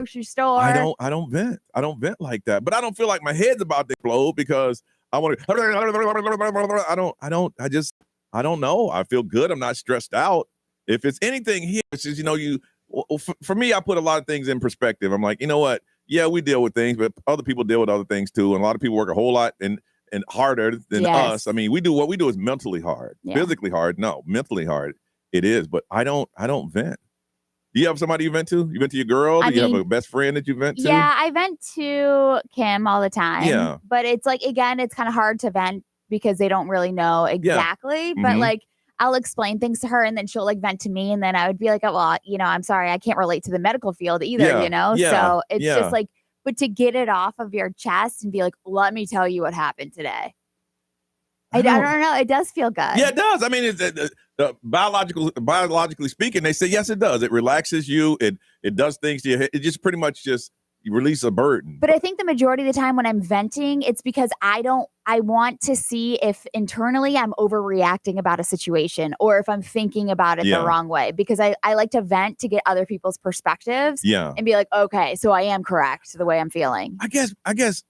grocery store. I don't vent. I don't vent like that. But I don't feel like my head's about to explode because I want to. I don't know. I feel good. I'm not stressed out. If it's anything here, it's just, for me, I put a lot of things in perspective. I'm like, you know what? Yeah, we deal with things, but other people deal with other things too. And a lot of people work a whole lot and harder than us. I mean, what we do is mentally hard, physically hard. No, mentally hard. It is. But I don't vent. Do you have somebody you vent to? You vent to your girl? Do you have a best friend that you vent to? Yeah, I vent to Kim all the time. Yeah. But it's like, again, it's kind of hard to vent because they don't really know exactly. Yeah. But like, I'll explain things to her and then she'll like vent to me. And then I would be like, oh, well, I'm sorry. I can't relate to the medical field either, Yeah. So it's just like, but to get it off of your chest and be like, let me tell you what happened today. I don't know. It does feel good. Yeah, it does. I mean, biologically speaking, they say, yes, it does. It relaxes you. It does things to your head. It just pretty much you release a burden. But I think the majority of the time when I'm venting, it's because I want to see if internally I'm overreacting about a situation or if I'm thinking about it the wrong way, because I like to vent to get other people's perspectives and be like, okay, so I am correct the way I'm feeling. I guess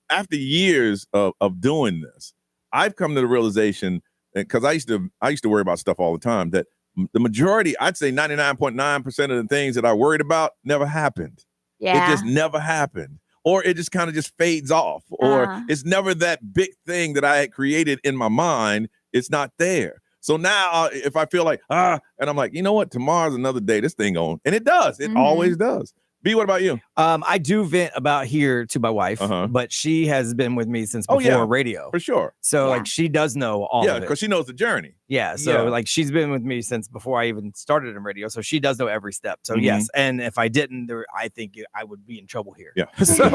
after years of doing this, I've come to the realization, because I used to worry about stuff all the time, that the majority, I'd say 99.9% of the things that I worried about never happened. Yeah. It just never happened. Or it just kind of just fades off. Or it's never that big thing that I had created in my mind. It's not there. So now if I feel like, and I'm like, you know what? Tomorrow's another day. This thing on. And it does. It always does. B, what about you? I do vent about here to my wife, but she has been with me since before radio. For sure. So like she does know all of it. Yeah, because she knows the journey. Yeah. So like she's been with me since before I even started in radio. So she does know every step. So yes. And if I didn't, I think I would be in trouble here. Yeah. So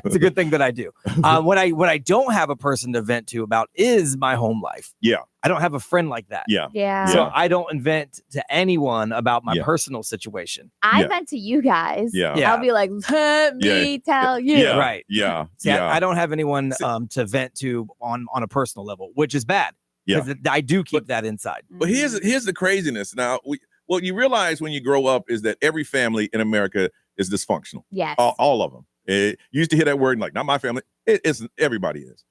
it's a good thing that I do. What I don't have a person to vent to about is my home life. Yeah. I don't have a friend like that. Yeah. So I don't vent to anyone about my personal situation. I vent to you guys. Yeah. I'll be like, let me tell you. Yeah. Right. Yeah. See, I don't have anyone to vent to on a personal level, which is bad. Yeah. I do keep that inside. But here's the craziness. Now, what you realize when you grow up is that every family in America is dysfunctional. Yes. All of them. You used to hear that word and like, not my family. It's everybody is.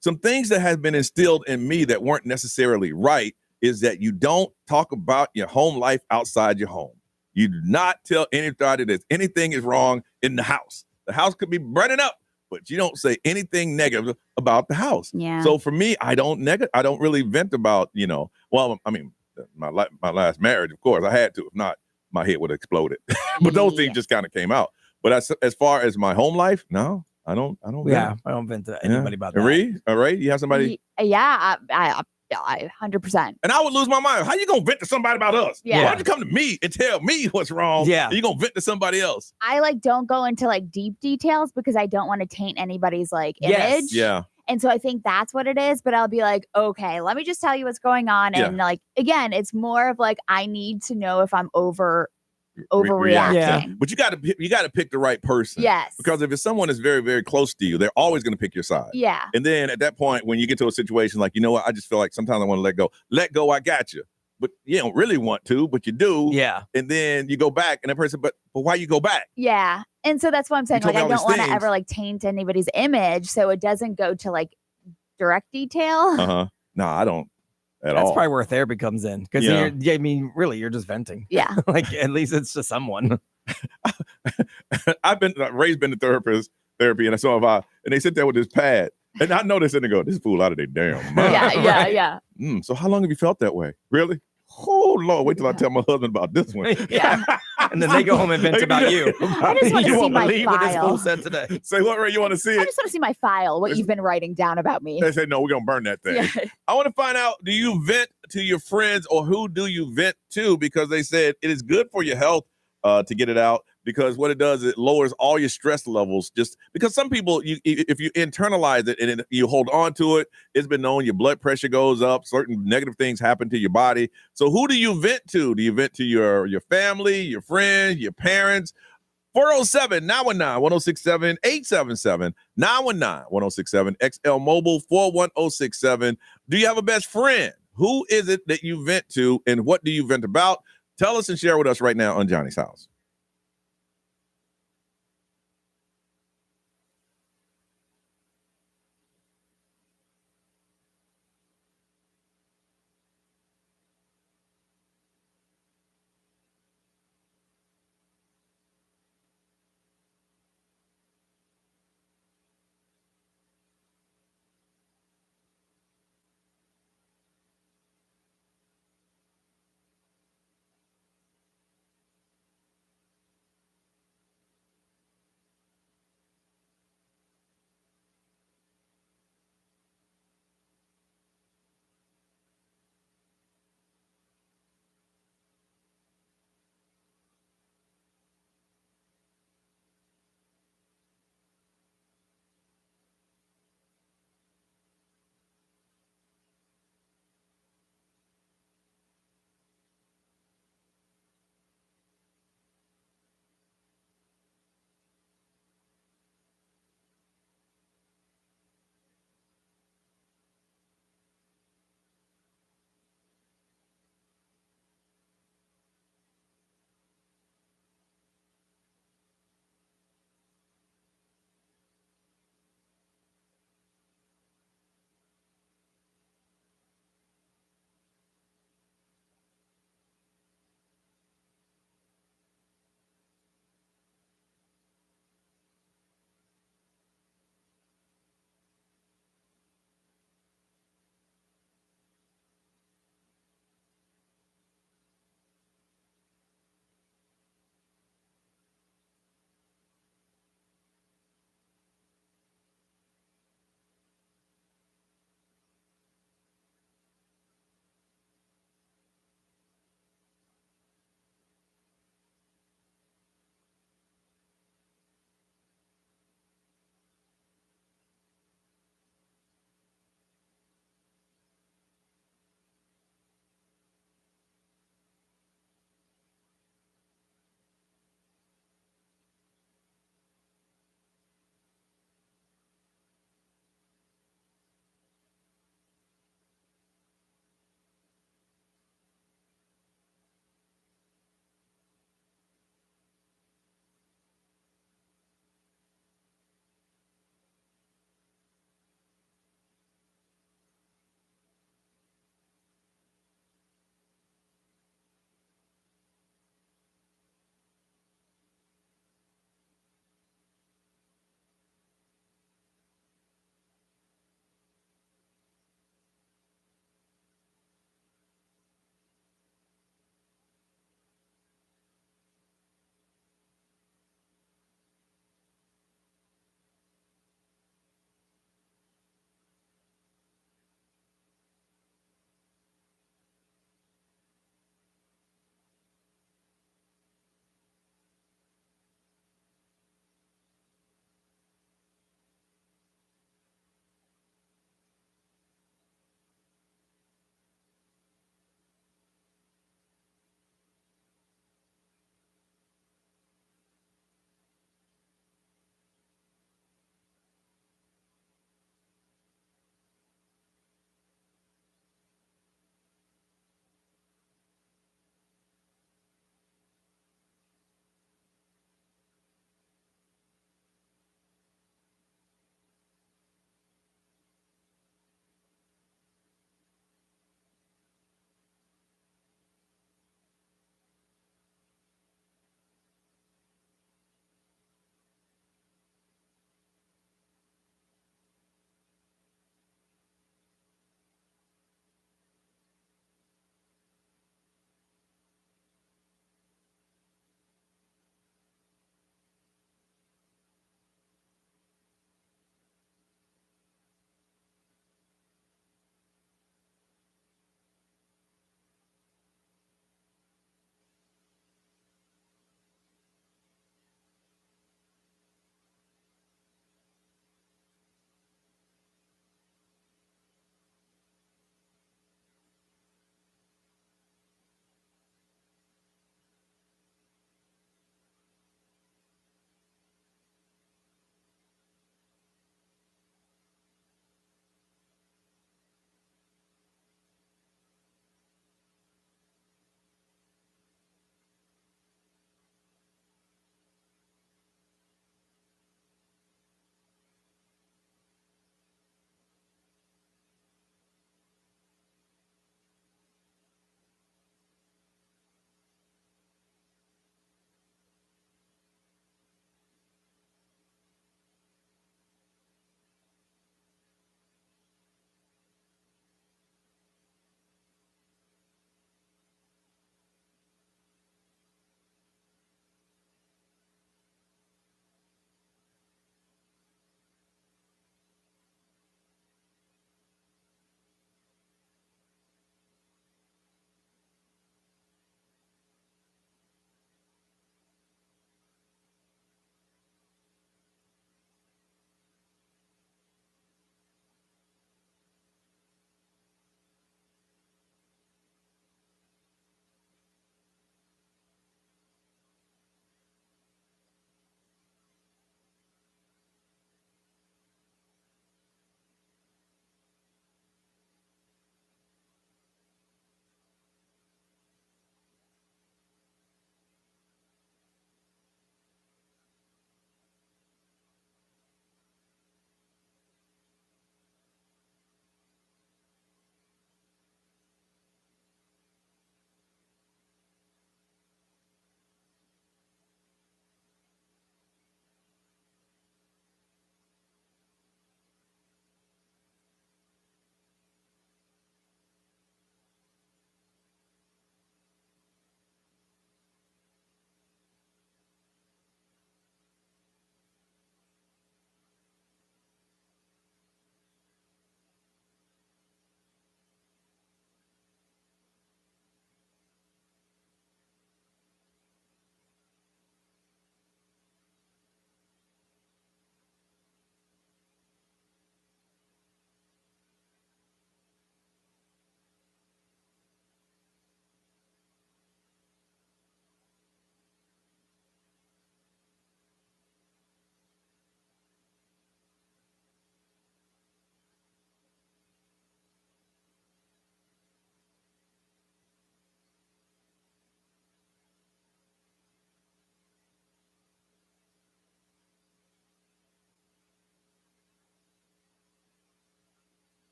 Some things that have been instilled in me that weren't necessarily right is that you don't talk about your home life outside your home. You do not tell anybody that anything is wrong in the house. The house could be burning up, but you don't say anything negative about the house. Yeah. So for me, I don't really vent about, well, I mean, my last marriage, of course, I had to. If not, my head would have exploded. But those things just kind of came out. But as far as my home life, no. I don't. Yeah, I don't vent to anybody about that. All right, you have somebody? Yeah, I 100%. And I would lose my mind. How you gonna vent to somebody about us? Yeah. Why don't you come to me and tell me what's wrong? Yeah, you gonna vent to somebody else? I don't go into deep details because I don't want to taint anybody's image. Yeah. And so I think that's what it is. But I'll be like, okay, let me just tell you what's going on. And again, it's more of I need to know if I'm overreacting. Yeah. But you got to pick the right person. Yes. Because if it's someone that's very, very close to you, they're always going to pick your side. Yeah. And then at that point, when you get to a situation like, you know what, I just feel like sometimes I want to let go. Let go, I got you. But you don't really want to, but you do. Yeah. And then you go back and that person, but why you go back? Yeah. And so that's what I'm saying. I don't want to ever taint anybody's image. So it doesn't go to direct detail. No, I don't. That's probably where therapy comes in. Because really, you're just venting. Yeah. At least it's to someone. Ray's been to therapy, and so have I. And they sit there with this pad. And I notice and they go, this fool out of their damn mind. Yeah. So how long have you felt that way? Really? Oh, Lord, wait till I tell my husband about this one. Yeah. And then they go home and vent about you. I just want to see my file. What this fool said today. Say what, Ray? You want to see it? I just want to see my file, what you've been writing down about me. They say, no, we're going to burn that thing. Yeah. I want to find out, do you vent to your friends or who do you vent to? Because they said it is good for your health to get it out. Because what it does, it lowers all your stress levels. Just because some people, if you internalize it and you hold on to it, it's been known your blood pressure goes up. Certain negative things happen to your body. So who do you vent to? Do you vent to your family, your friends, your parents? 407-919-1067-877 919-1067 XL Mobile 41067. Do you have a best friend? Who is it that you vent to and what do you vent about? Tell us and share with us right now on Johnny's House.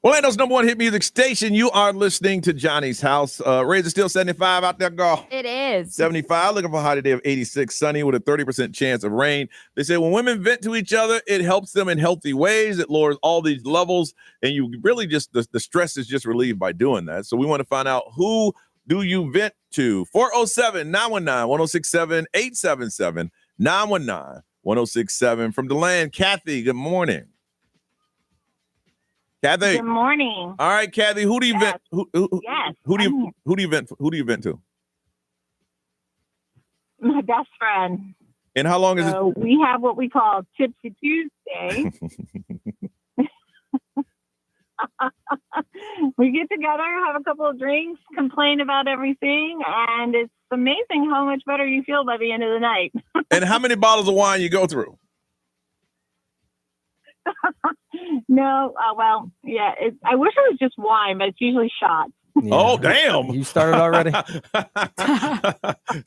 Orlando's number one hit music station. You are listening to Johnny's House. Raise still 75 out there, girl. It is. 75. Looking for a high today of 86, sunny with a 30% chance of rain. They say when women vent to each other, it helps them in healthy ways. It lowers all these levels, and you really just, the stress is just relieved by doing that. So we want to find out, who do you vent to? 407-919-1067, 877-919-1067. From DeLand, Kathy, good morning. Kathy. Good morning. All right, Kathy. Who do you vent? Who do you vent? Who do you vent to? My best friend. And how long is it? We have what we call Tipsy Tuesday. We get together, have a couple of drinks, complain about everything, and it's amazing how much better you feel by the end of the night. And how many bottles of wine you go through? No, I wish it was just wine, but it's usually shots. Yeah. Oh, damn. You started already?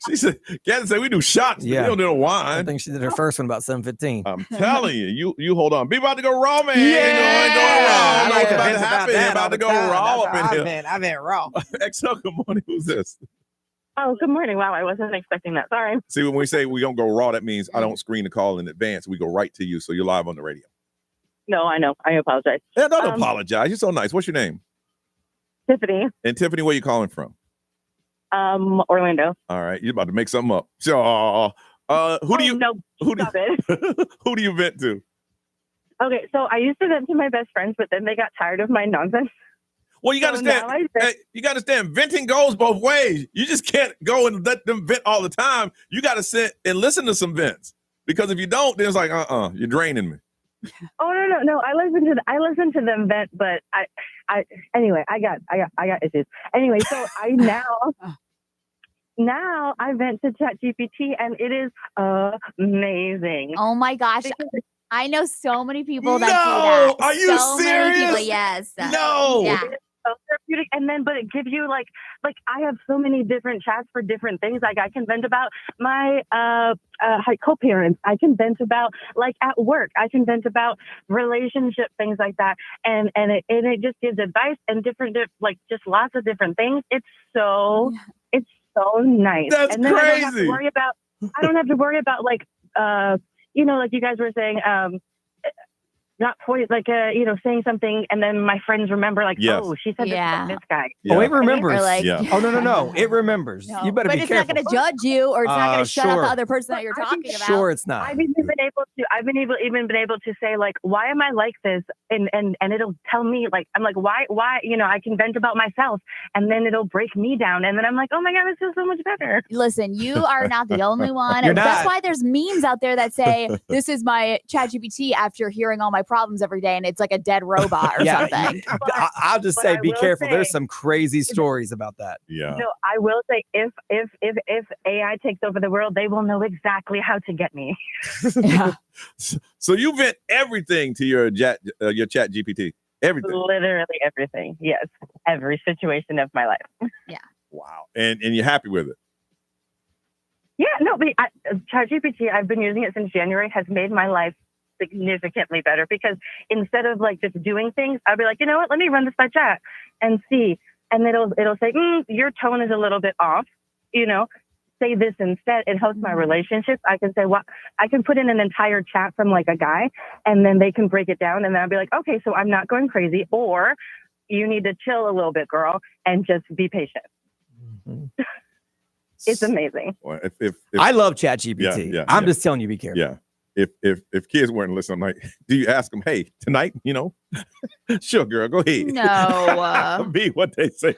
She said, Kathy said we do shots. Yeah. We don't do no wine. I think she did her first one about 7:15. I'm telling you, you hold on. Be about to go raw, man. Yeah. Going raw. I like about to happen. About to go raw up in here. I've been raw. XL, good morning. Who's this? Oh, good morning. Wow, I wasn't expecting that. Sorry. See, when we say we don't go raw, that means I don't screen the call in advance. We go right to you, so you're live on the radio. No, I know. I apologize. Yeah, don't apologize. You're so nice. What's your name? Tiffany. And Tiffany, where you calling from? Orlando. All right, you're about to make something up. So, who do you vent to? Okay, so I used to vent to my best friends, but then they got tired of my nonsense. Well, you got to understand. You got to understand. Venting goes both ways. You just can't go and let them vent all the time. You got to sit and listen to some vents, because if you don't, then it's like, you're draining me. Oh no! I listen to them vent, but anyway, I got issues. Anyway, so I now I vent to ChatGPT, and it is amazing. Oh my gosh. I know so many people that do that. Are you serious? Many people, yes. No. Yeah. So therapeutic, and then but it gives you like I have so many different chats for different things. Like I can vent about my co-parents. I can vent about like at work. I can vent about relationship things like that, and it just gives advice and different just lots of different things. It's so nice. That's and then crazy. I don't have to worry about like like you guys were saying. Not point saying something, and then my friends remember oh, she said this about this guy. Yeah. Oh, it remembers. Oh no, it remembers. No. You better be careful. But it's not going to judge you, or it's not going to shut up the other person that you're talking about. Sure, it's not. I've even been able to say like, why am I like this? And it'll tell me I'm like, why? I can vent about myself, and then it'll break me down, and then I'm like, oh my god, this feels so much better. Listen, you are not the only one. That's why there's memes out there that say, this is my ChatGPT after hearing all my problems every day, and it's like a dead robot or something. I'll just say, be careful. There's some crazy stories about that. Yeah. No, I will say, if AI takes over the world, they will know exactly how to get me. Yeah. So you vent everything to your chat GPT. Everything. Literally everything. Yes. Every situation of my life. Yeah. Wow. And you're happy with it? Yeah. No, but ChatGPT, I've been using it since January, has made my life significantly better, because instead of just doing things, I'll be like, you know what, let me run this by chat and see, and it'll say, your tone is a little bit off, say this instead. It helps my relationships. I can say I can put in an entire chat from a guy, and then they can break it down, and then I'll be like, okay, so I'm not going crazy, or you need to chill a little bit, girl, and just be patient. Mm-hmm. It's amazing. Well, if I love ChatGPT. I'm just telling you, be careful. Yeah. If kids weren't listening, I'm like, do you ask them, hey, tonight, sure, girl, go ahead. No. Be what they say.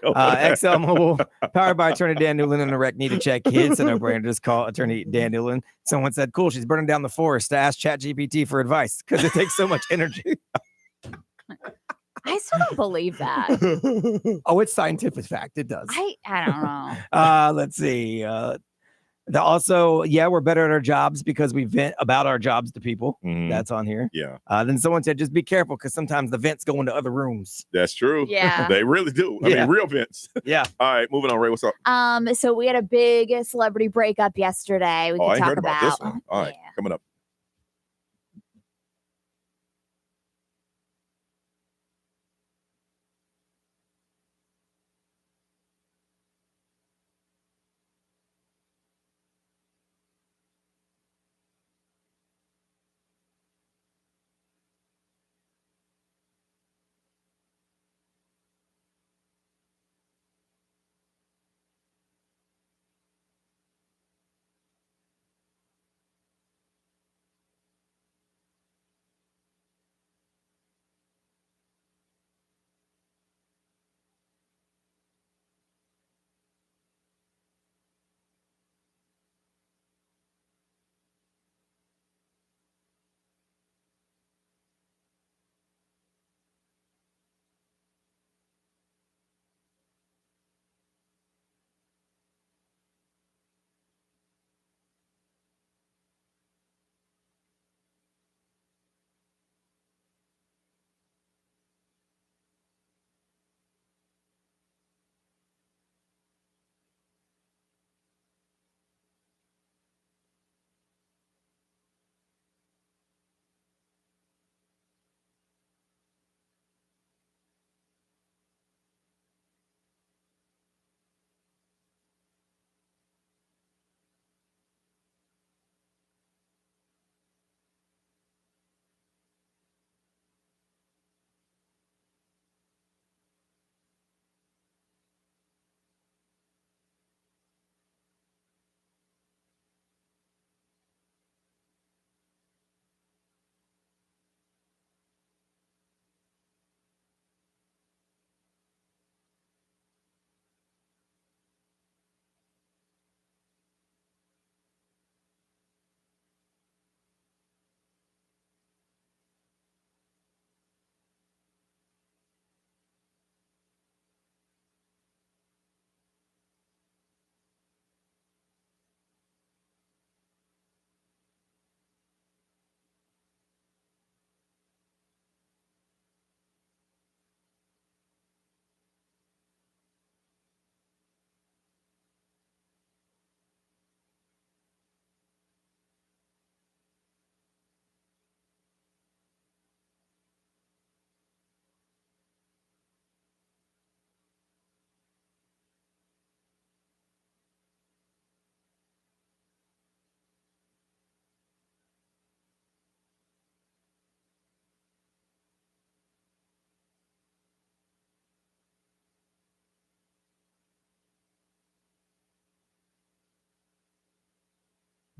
XL Mobile, powered by Attorney Dan Newland and Erect Need to Check Kids. So no brainer, just call Attorney Dan Newland. Someone said, cool, she's burning down the forest to ask ChatGPT for advice because it takes so much energy. I still don't believe that. Oh, it's scientific fact. It does. I don't know. Let's see. Also, we're better at our jobs because we vent about our jobs to people. Mm-hmm. That's on here. Yeah. Then someone said, just be careful because sometimes the vents go into other rooms. That's true. Yeah. They really do. I mean, real vents. Yeah. All right, moving on. Ray, what's up? So we had a big celebrity breakup yesterday. We could talk about this one. All right, coming up.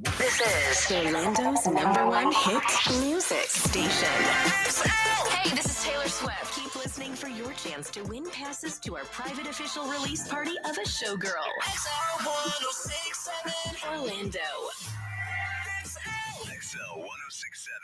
This is Orlando's #1 hit music station. Hey, this is Taylor Swift. Keep listening for your chance to win passes to our private official release party of a showgirl. XL 1067 Orlando. XL 1067.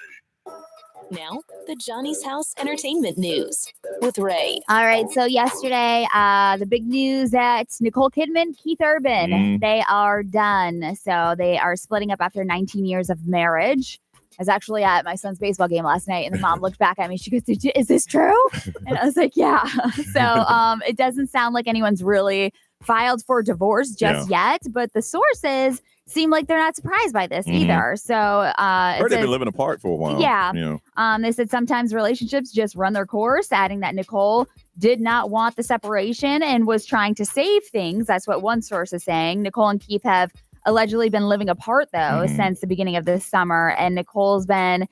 Now, the Johnny's House Entertainment News with Ray. All right. So yesterday, the big news that Nicole Kidman, Keith Urban, they are done. So they are splitting up after 19 years of marriage. I was actually at my son's baseball game last night, and the mom looked back at me. She goes, "Is this true?" And I was like, "Yeah." So it doesn't sound like anyone's really filed for divorce just yet, but the sources seem like they're not surprised by this either. So heard they've been living apart for a while. Yeah. You know. They said sometimes relationships just run their course, adding that Nicole did not want the separation and was trying to save things. That's what one source is saying. Nicole and Keith have allegedly been living apart, though, since the beginning of this summer. And Nicole's been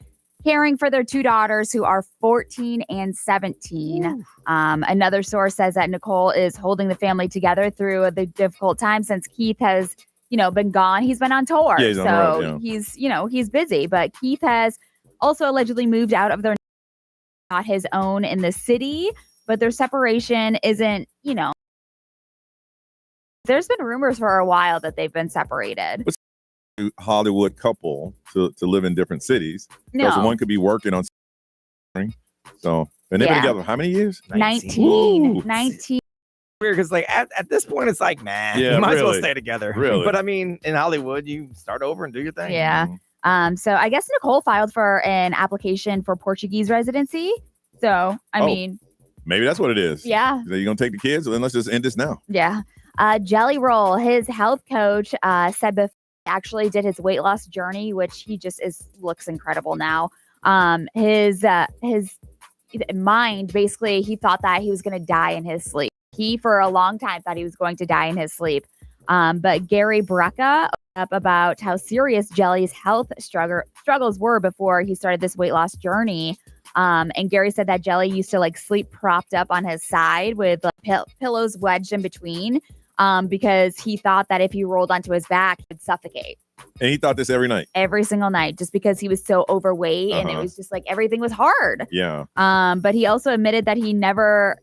caring for their two daughters who are 14 and 17. Another source says that Nicole is holding the family together through the difficult time since Keith has, been gone. He's been on tour. Yeah, he's on the road, he's busy. But Keith has also allegedly moved out of their, not his own, in the city. But their separation isn't, there's been rumors for a while that they've been separated. Hollywood couple to live in different cities. No. One could be working on something. So, and they've been together how many years? 19. Weird, because at this point it's like, man, Yeah, you might as well really. stay together. Really. But I mean, in Hollywood, you start over and do your thing. Yeah. So I guess Nicole filed for an application for Portuguese residency. So, I mean. Maybe that's what it is. Yeah. You're going to take the kids? Well, then let's just end this now. Yeah. Jelly Roll, his health coach, said before he actually did his weight loss journey, which he just looks incredible now. His mind, basically, he thought that he was going to die in his sleep. He, for a long time, thought he was going to die in his sleep. But Gary Brecka opened up about how serious Jelly's health struggles were before he started this weight loss journey. And Gary said that Jelly used to sleep propped up on his side with pillows wedged in between because he thought that if he rolled onto his back, he'd suffocate. And he thought this every night? Every single night, just because he was so overweight and it was just everything was hard. Yeah. But he also admitted that he never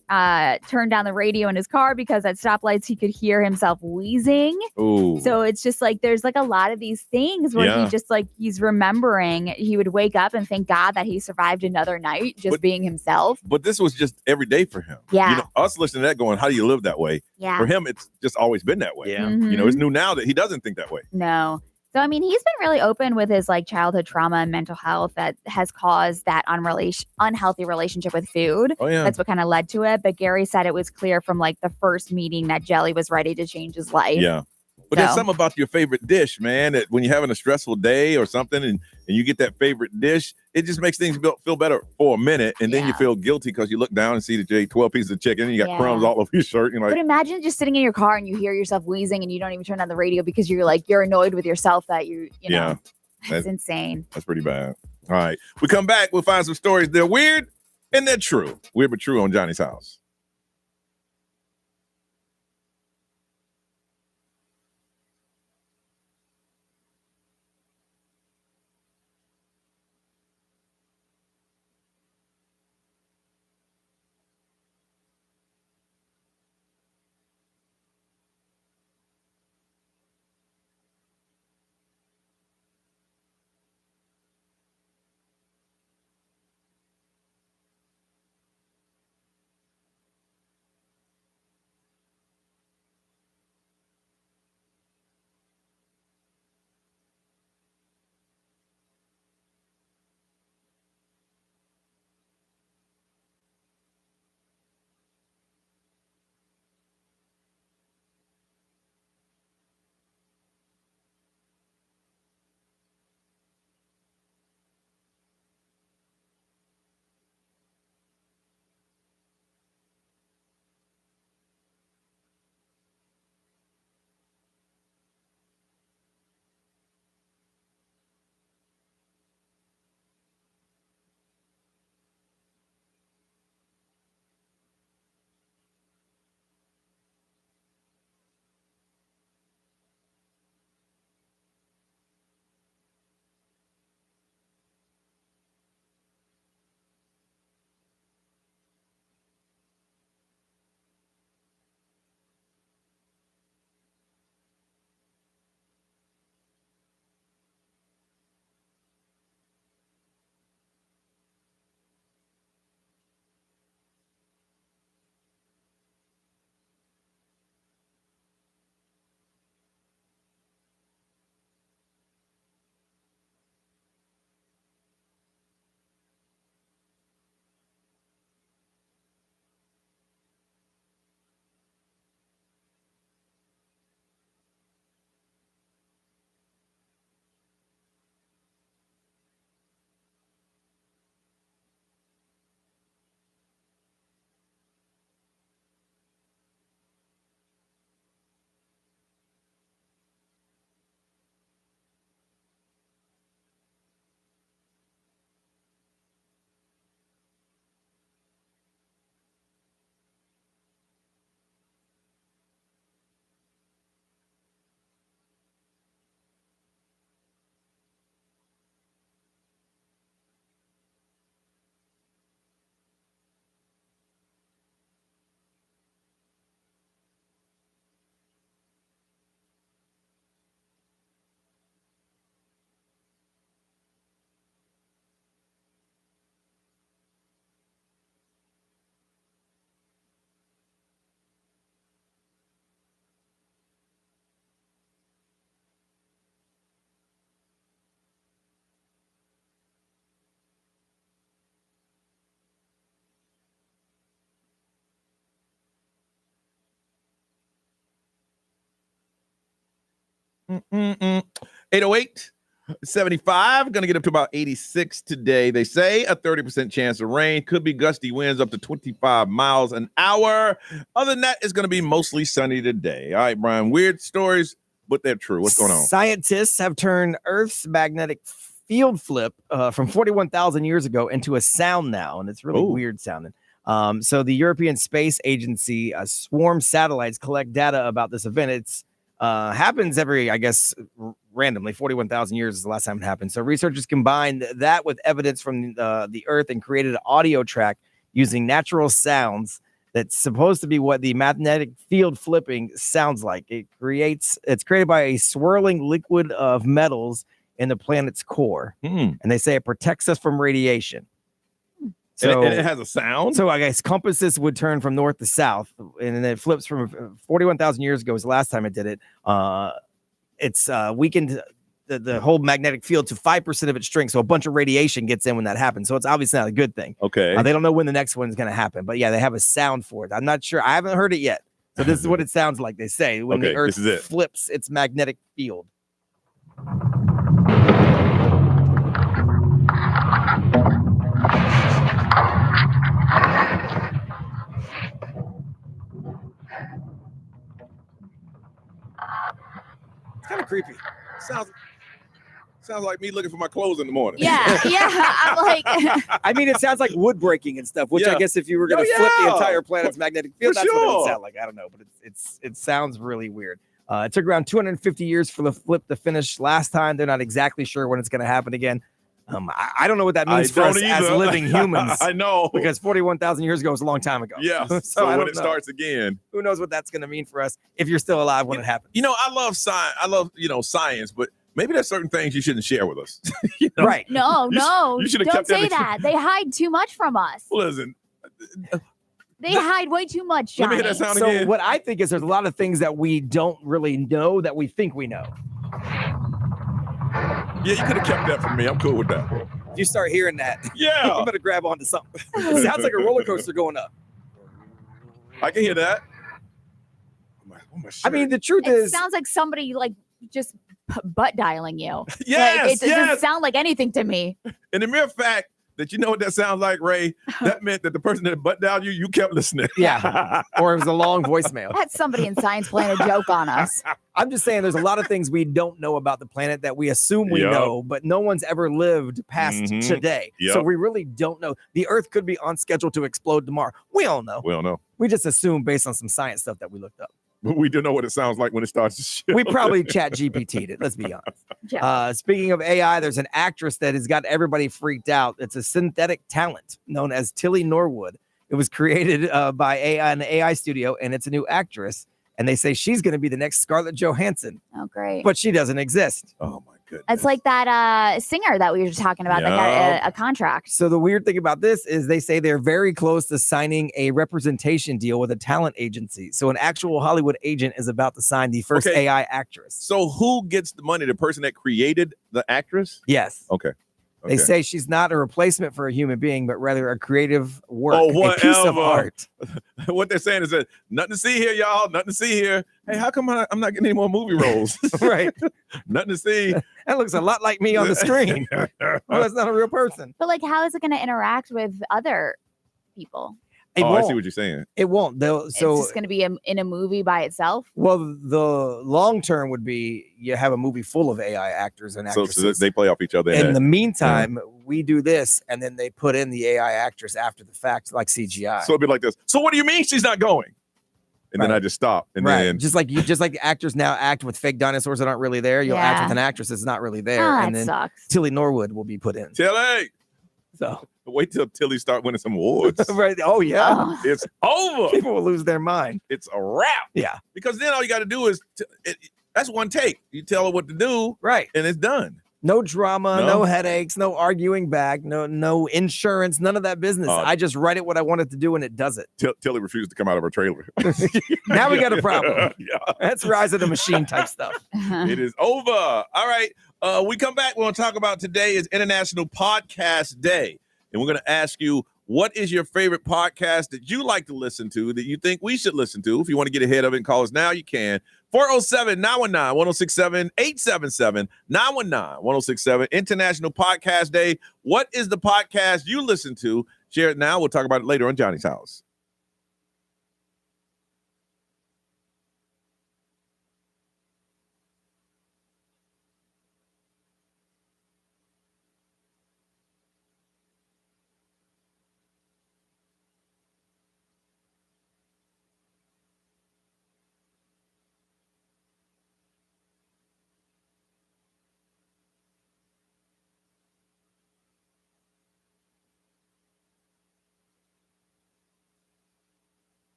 turned down the radio in his car because at stoplights he could hear himself wheezing. Ooh. So it's just there's a lot of these things where he just he's remembering. He would wake up and thank God that he survived another night being himself. But this was just every day for him. Yeah. Us listening to that going, how do you live that way? Yeah. For him, it's just always been that way. Yeah. It's new now that he doesn't think that way. No. So, I mean, he's been really open with his childhood trauma and mental health that has caused that unhealthy relationship with food. Oh, yeah. That's what kind of led to it. But Gary said it was clear from the first meeting that Jelly was ready to change his life. Yeah. But there's something about your favorite dish, man, that when you're having a stressful day or something and you get that favorite dish, it just makes things feel better for a minute. And then you feel guilty because you look down and see that you ate 12 pieces of chicken and you got crumbs all over your shirt. You're but imagine just sitting in your car and you hear yourself wheezing and you don't even turn on the radio because you're annoyed with yourself that you know. That's insane. That's pretty bad. All right. We come back. We'll find some stories. They're weird and they're true. Weird but true on Johnny's House. 808 75. Going to get up to about 86 today. They say a 30% chance of rain. Could be gusty winds up to 25 miles an hour. Other than that, it's going to be mostly sunny today. All right, Brian. Weird stories, but they're true. What's going on? Scientists have turned Earth's magnetic field flip from 41,000 years ago into a sound now, and it's really weird sounding. So the European Space Agency swarm satellites collect data about this event. It's happens every, I guess, randomly. 41,000 years is the last time it happened. So researchers combined that with evidence from the Earth and created an audio track using natural sounds that's supposed to be what the magnetic field flipping sounds like. It's created by a swirling liquid of metals in the planet's core. And they say it protects us from radiation. So and it has a sound. So I guess compasses would turn from north to south, and then it flips from 41,000 years ago was the last time it did it. It's weakened the whole magnetic field to 5% of its strength. So a bunch of radiation gets in when that happens. So it's obviously not a good thing. Okay. They don't know when the next one's going to happen, but yeah, they have a sound for it. I'm not sure. I haven't heard it yet. So this is what it sounds like. They say when the Earth flips its magnetic field. It's kind of creepy. Sounds like me looking for my clothes in the morning. Yeah. I'm like, I mean, it sounds like wood breaking and stuff, which I guess if you were going to flip the entire planet's magnetic field, that's what it would sound like. I don't know, but it sounds really weird. It took around 250 years for the flip to finish last time. They're not exactly sure when it's going to happen again. I don't know what that means for us as living humans. I know. Because 41,000 years ago was a long time ago. Yeah. So when it starts again. Who knows what that's going to mean for us if you're still alive when it happens. You know, I love science. I love, science, but maybe there's certain things you shouldn't share with us. Right. No. You should have Don't kept say that. They hide too much from us. Listen. They hide way too much, Johnny. Let me hear that sound so again. What I think is there's a lot of things that we don't really know that we think we know. Yeah, you could have kept that from me. I'm cool with that. If you start hearing that, you better grab onto something. It sounds like a roller coaster going up. I can hear that. I mean, the truth It is, sounds like somebody just butt dialing you. Yes, it doesn't sound like anything to me. And the mere fact that you know what that sounds like, Ray, that meant that the person that butt dialed you kept listening. Yeah. Or it was a long voicemail. That's somebody in science playing a joke on us. I'm just saying there's a lot of things we don't know about the planet that we assume we know, but no one's ever lived past today. So we really don't know. The Earth could be on schedule to explode tomorrow. We don't know. We don't know. We just assume based on some science stuff that we looked up. But we do know what it sounds like when it starts to shift. We probably chat GPT'd it. Let's be honest. Speaking of AI, there's an actress that has got everybody freaked out. It's a synthetic talent known as Tilly Norwood. It was created by an AI studio, and it's a new actress. And they say she's going to be the next Scarlett Johansson. Oh, great. But she doesn't exist. Oh, my goodness. It's like that singer that we were just talking about that got a contract. So the weird thing about this is they say they're very close to signing a representation deal with a talent agency. So an actual Hollywood agent is about to sign the first AI actress. So who gets the money? The person that created the actress? Yes. Okay. They say she's not a replacement for a human being, but rather a creative work, a piece of art. What they're saying is that nothing to see here, y'all. Nothing to see here. Hey, how come I'm not getting any more movie roles? Right. Nothing to see. That looks a lot like me on the screen. Oh, that's not a real person. But how is it going to interact with other people? I see what you're saying. It won't. So it's just going to be in a movie by itself. Well, the long term would be you have a movie full of AI actors and actresses. So they play off each other. In the meantime, we do this, and then they put in the AI actress after the fact, like CGI. So it'd be like this. So what do you mean she's not going? And then I just stop. And then just like actors now act with fake dinosaurs that aren't really there. You'll act with an actress that's not really there, and then sucks. Tilly Norwood will be put in. Tilly. So wait till Tilly start winning some awards. Right? Oh yeah, it's over. People will lose their mind. It's a wrap. Yeah, because then all you got to do is that's one take. You tell her what to do, right, and it's done. No drama, no headaches, no arguing back, no insurance, none of that business. I just write it what I want it to do, and it does it. Tilly refused to come out of her trailer. Now we got a problem. That's Rise of the Machine type stuff. It is over. All right. We come back. We're going to talk about today is International Podcast Day. And we're going to ask you, What is your favorite podcast that you like to listen to that you think we should listen to? If you want to get ahead of it and call us now, you can. 407-919-1067, 877-919-1067, International Podcast Day. What is the podcast you listen to? Share it now. We'll talk about it later on Johnny's House.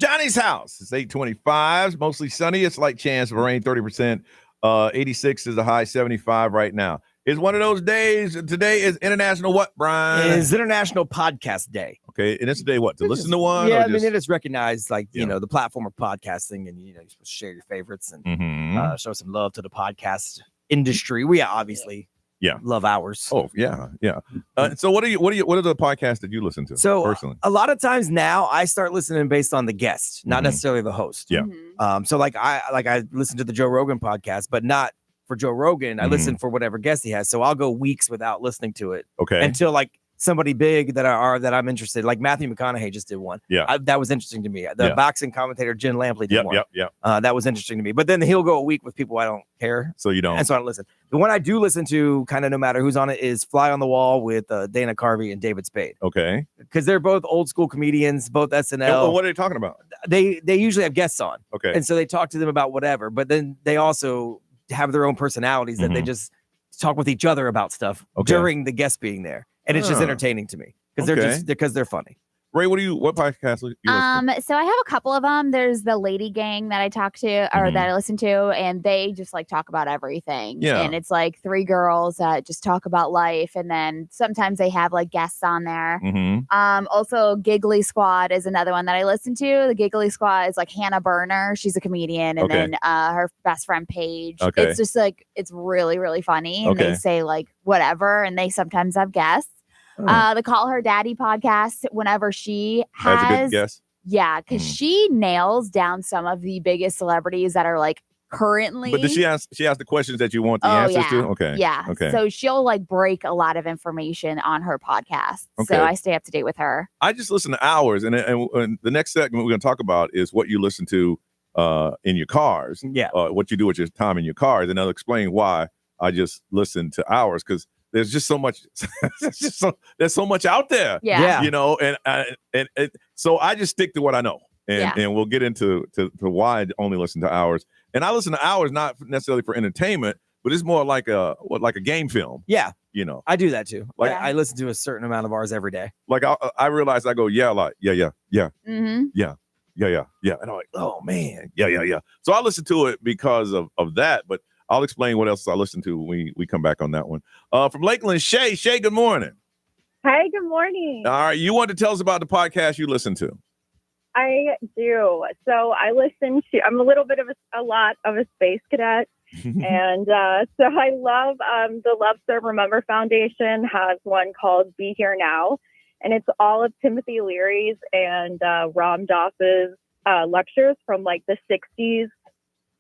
Johnny's house. It's 825. It's mostly sunny. It's slight chance of rain, 30%. 86 is the high, 75 right now. It's one of those days. Today is International what, Brian? It is International Podcast Day. Okay, and it's today what? To listen to one? Yeah, or I mean, it is recognized, like, you Yeah. know, the platform of podcasting, and, you know, you're supposed to share your favorites and show some love to the podcast industry. We obviously love ours. Oh, yeah. So what are the podcasts that you listen to? So personally? A lot of times now I start listening based on the guest, not necessarily the host. Yeah. So like I listen to the Joe Rogan podcast, but not for Joe Rogan. I listen for whatever guest he has. So I'll go weeks without listening to it. Okay. Until like somebody big that I'm interested. Like Matthew McConaughey just did one. Yeah. That was interesting to me. The boxing commentator Jen Lampley did one. Yep. That was interesting to me. But then he'll go a week with people I don't care. So you don't. And so I don't listen. The one I do listen to, kind of no matter who's on it, is Fly on the Wall with Dana Carvey and David Spade. Okay. Because they're both old school comedians, both SNL. Well, what are they talking about? They usually have guests on. Okay. And so they talk to them about whatever. But then they also have their own personalities that they just talk with each other about stuff during the guest being there. And it's just entertaining to me because they're funny. Ray, what podcast you listen to? So I have a couple of them. There's the Lady Gang that I talk to or that I listen to, and they just like talk about everything. Yeah. And it's like three girls that just talk about life, and then sometimes they have like guests on there. Also Giggly Squad is another one that I listen to. The Giggly Squad is like Hannah Berner. She's a comedian, and then her best friend Paige. Okay. It's just like it's really, really funny. And they say like whatever, and they sometimes have guests. The Call Her Daddy podcast, whenever she has That's a good guess. Yeah, because she nails down some of the biggest celebrities that are like currently. But does she ask the questions that you want the answers to? Okay. Yeah. Okay. So she'll like break a lot of information on her podcast. Okay. So I stay up to date with her. I just listen to hours, and the next segment we're going to talk about is what you listen to in your cars. Yeah. What you do with your time in your cars, and I'll explain why I just listen to hours, because there's just so much. There's so much out there. Yeah. You know, and so I just stick to what I know, and we'll get into why I only listen to hours. And I listen to hours not necessarily for entertainment, but it's more like a game film. Yeah. You know, I do that too. Like I listen to a certain amount of hours every day. Like I realize I go a lot. Yeah. Mm-hmm. Yeah. And I'm like, oh man, yeah. So I listen to it because of that, but I'll explain what else I listen to when we come back on that one. From Lakeland, Shay, good morning. Hi, good morning. All right, you want to tell us about the podcast you listen to? I do. So I'm a little bit of a lot of a space cadet. And so I love the Love, Serve, Remember Foundation has one called Be Here Now. And it's all of Timothy Leary's and Ram Dass's lectures from like the 60s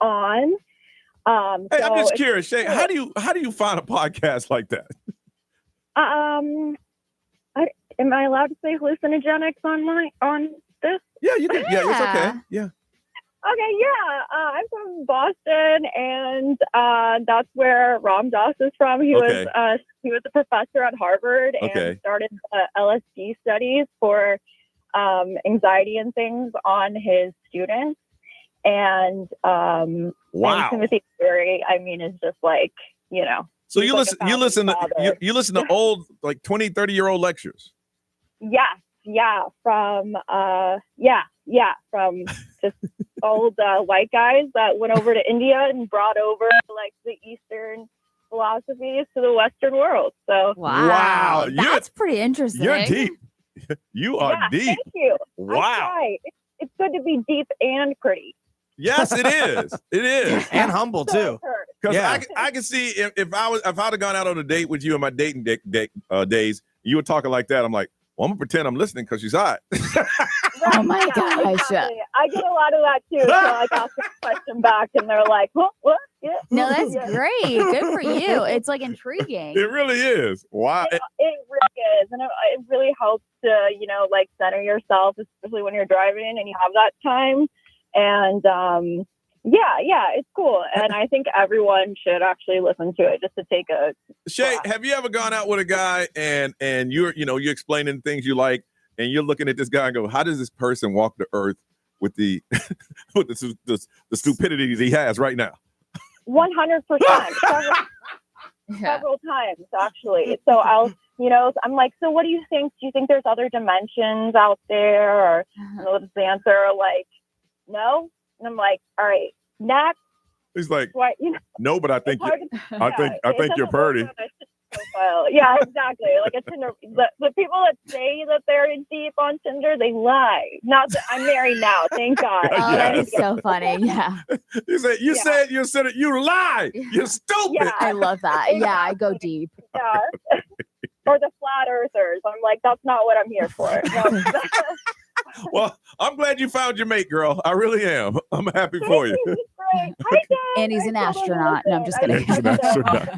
on. Hey, I'm just curious, Shay, how do you find a podcast like that? Am I allowed to say hallucinogenics on this? Yeah, you can. Yeah, it's okay. Yeah. Okay, yeah. I'm from Boston, and that's where Ram Dass is from. He was a professor at Harvard and started LSD studies for anxiety and things on his students. And and Timothy Leary, I mean, is just like, you know. So you listen to old, like 20, 30-year-old lectures. Yeah, from just old white guys that went over to India and brought over like the Eastern philosophies to the Western world. So wow, that's pretty interesting. You're deep. You are deep. Thank you. Wow, it's good to be deep and pretty. Yes, it is. It is, and humble too. Because I can see if I'd have gone out on a date with you in my dating days, you were talking like that. I'm like, well, I'm gonna pretend I'm listening because she's hot. Oh my gosh! Exactly. I get a lot of that too. So I ask a question back, and they're like, "What? Yeah." No, that's great. Good for you. It's like intriguing. It really is. Wow. It really is, and it really helps to like center yourself, especially when you're driving and you have that time. And it's cool. And I think everyone should actually listen to it just to take a Shay, have you ever gone out with a guy and you're explaining things you like and you're looking at this guy and go, how does this person walk the earth with the with the stupidity he has right now? 100%. Several times actually. So I'm like, so what do you think? Do you think there's other dimensions out there? Or the answer like, no. And I'm like, all right, next. He's like, no, but I think you're pretty. Profile. Yeah, exactly. Like a Tinder. The people that say that they're deep on Tinder, they lie. Not that I'm married now, thank God. Oh, that is so funny. Yeah. You said it. You lie. You're stupid. Yeah, I love that. Exactly. Yeah, I go deep. Yeah. Or the flat earthers. I'm like, that's not what I'm here for. No. Well, I'm glad you found your mate, girl. I really am. I'm happy for you. Great. Hi, Dad. And he's an astronaut. No, I'm just kidding. He's an astronaut.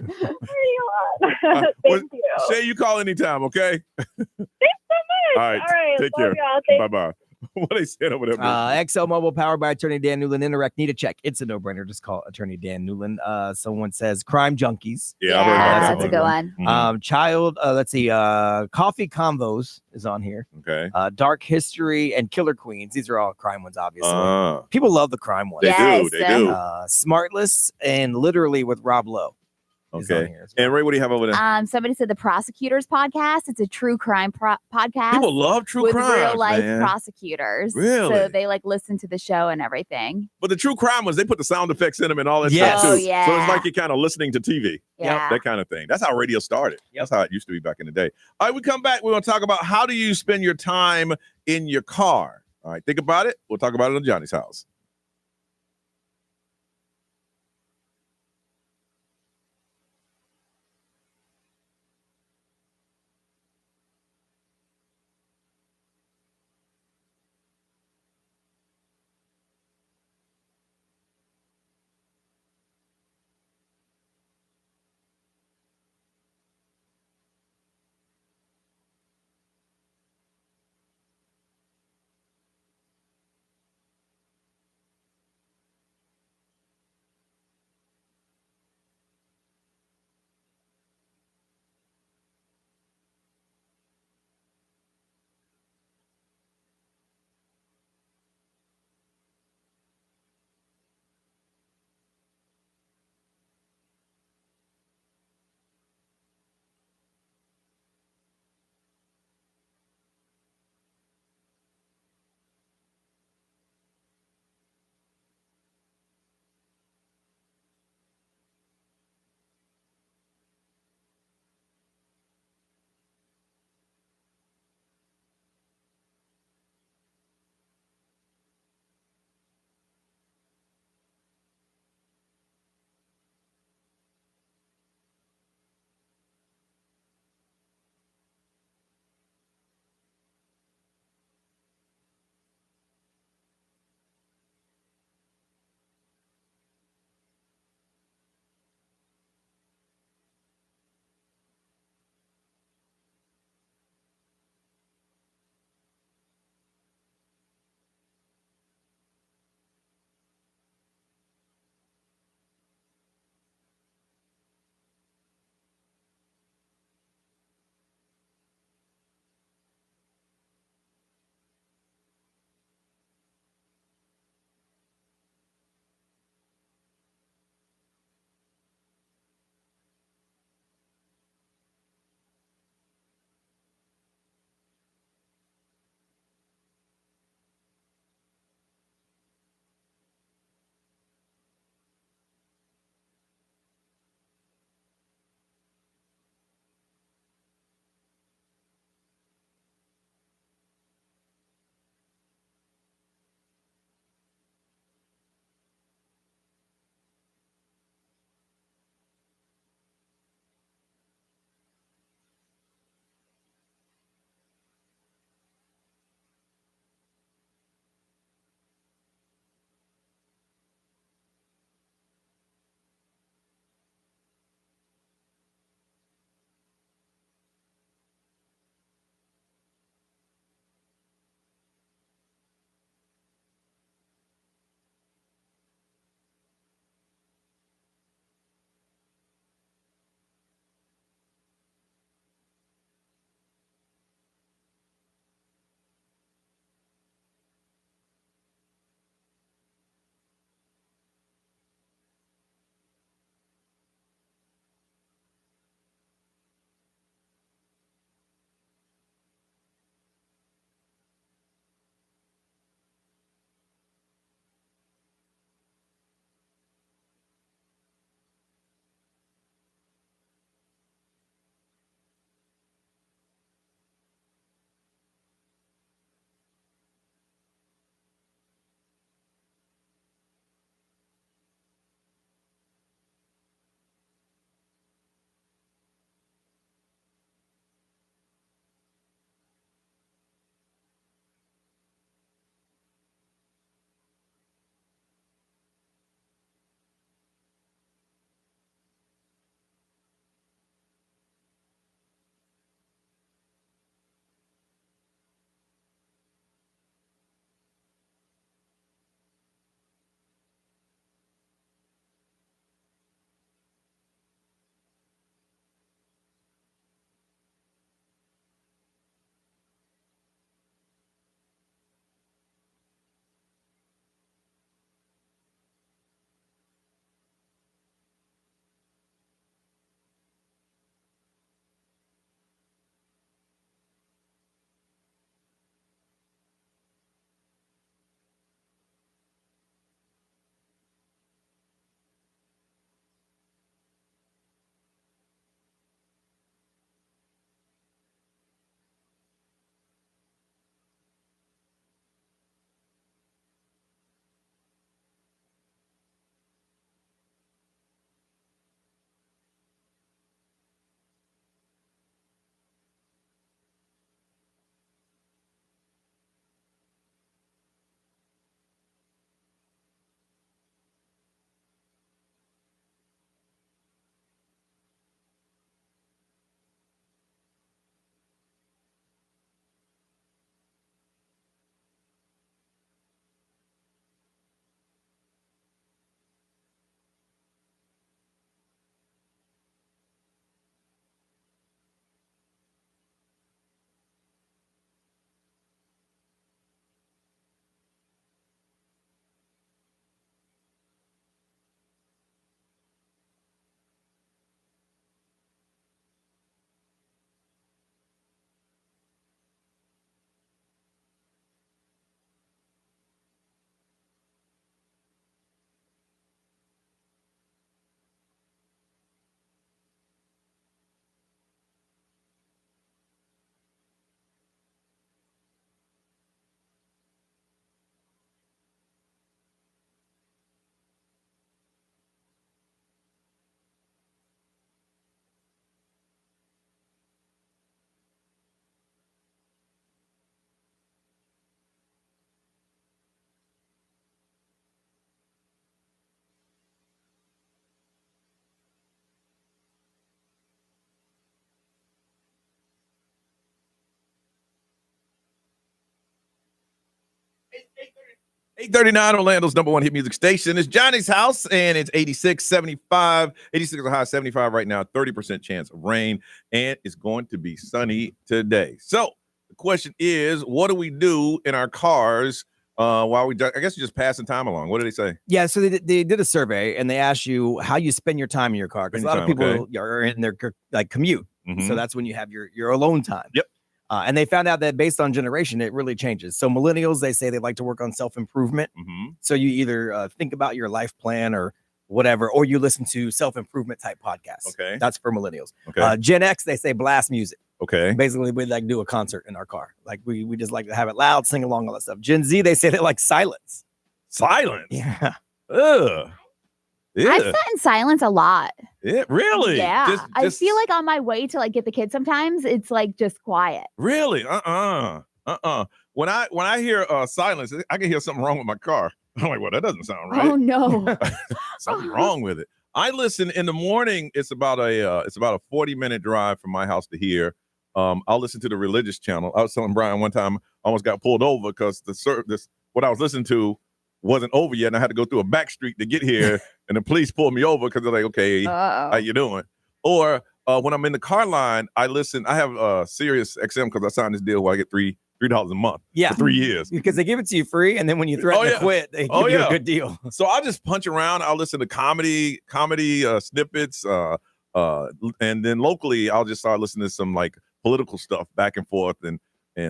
Thank you. Shay, you call anytime, okay? Thanks so much. All right. Take care. Bye-bye. What they said over there? ExxonMobil, powered by Attorney Dan Newland. Interact, need a check. It's a no-brainer. Just call Attorney Dan Newland. Someone says crime junkies. Yeah, I've heard about that's a good one. Mm-hmm. Let's see. Coffee Convos is on here. Okay. Dark History and Killer Queens. These are all crime ones, obviously. People love the crime ones. They do. Smartless and Literally with Rob Lowe. Okay. And Ray, what do you have over there? Somebody said the Prosecutors Podcast. It's a true crime podcast. People love true with crime, real life prosecutors. Really? So they listen to the show and everything. But the true crime ones, they put the sound effects in them and all that stuff too. Oh, yeah. So it's like you're kind of listening to TV. Yeah. That kind of thing. That's how radio started. That's how it used to be back in the day. All right, we come back. We're going to talk about how do you spend your time in your car. All right, think about it. We'll talk about it on Johnny's house. 839, Orlando's number one hit music station. It's Johnny's house, and it's 86, 75, 86 a high, 75 right now, 30% chance of rain, and it's going to be sunny today. So the question is, what do we do in our cars while we, I guess you're just passing time along. What did they say? Yeah, so they did a survey, and they asked you how you spend your time in your car, because a lot of people are in their commute. Mm-hmm. So that's when you have your alone time. Yep. And they found out that based on generation, it really changes. So millennials, they say they like to work on self-improvement. Mm-hmm. So you either think about your life plan or whatever, or you listen to self-improvement type podcasts. Okay. That's for millennials. Okay. Gen X, they say blast music. Okay. Basically, we like do a concert in our car. Like we just like to have it loud, sing along, all that stuff. Gen Z, they say they like silence. Silence? Yeah. Ugh. Yeah. I've sat in silence a lot. Yeah, really? Yeah. I feel like on my way to like get the kids sometimes, it's like just quiet. Really? When I hear silence, I can hear something wrong with my car. I'm like, well, that doesn't sound right. Oh no. Something wrong with it. I listen in the morning. It's about a 40-minute drive from my house to here. I'll listen to the religious channel. I was telling Brian one time I almost got pulled over because what I was listening to wasn't over yet, and I had to go through a back street to get here, and the police pulled me over because they're like, okay, how you doing? Or when I'm in the car line, I listen. I have Sirius XM because I signed this deal where I get $3 a month for 3 years. Because they give it to you free, and then when you threthren to quit, they give you a good deal. So I'll just punch around. I'll listen to comedy snippets, and then locally, I'll just start listening to some like political stuff back and forth and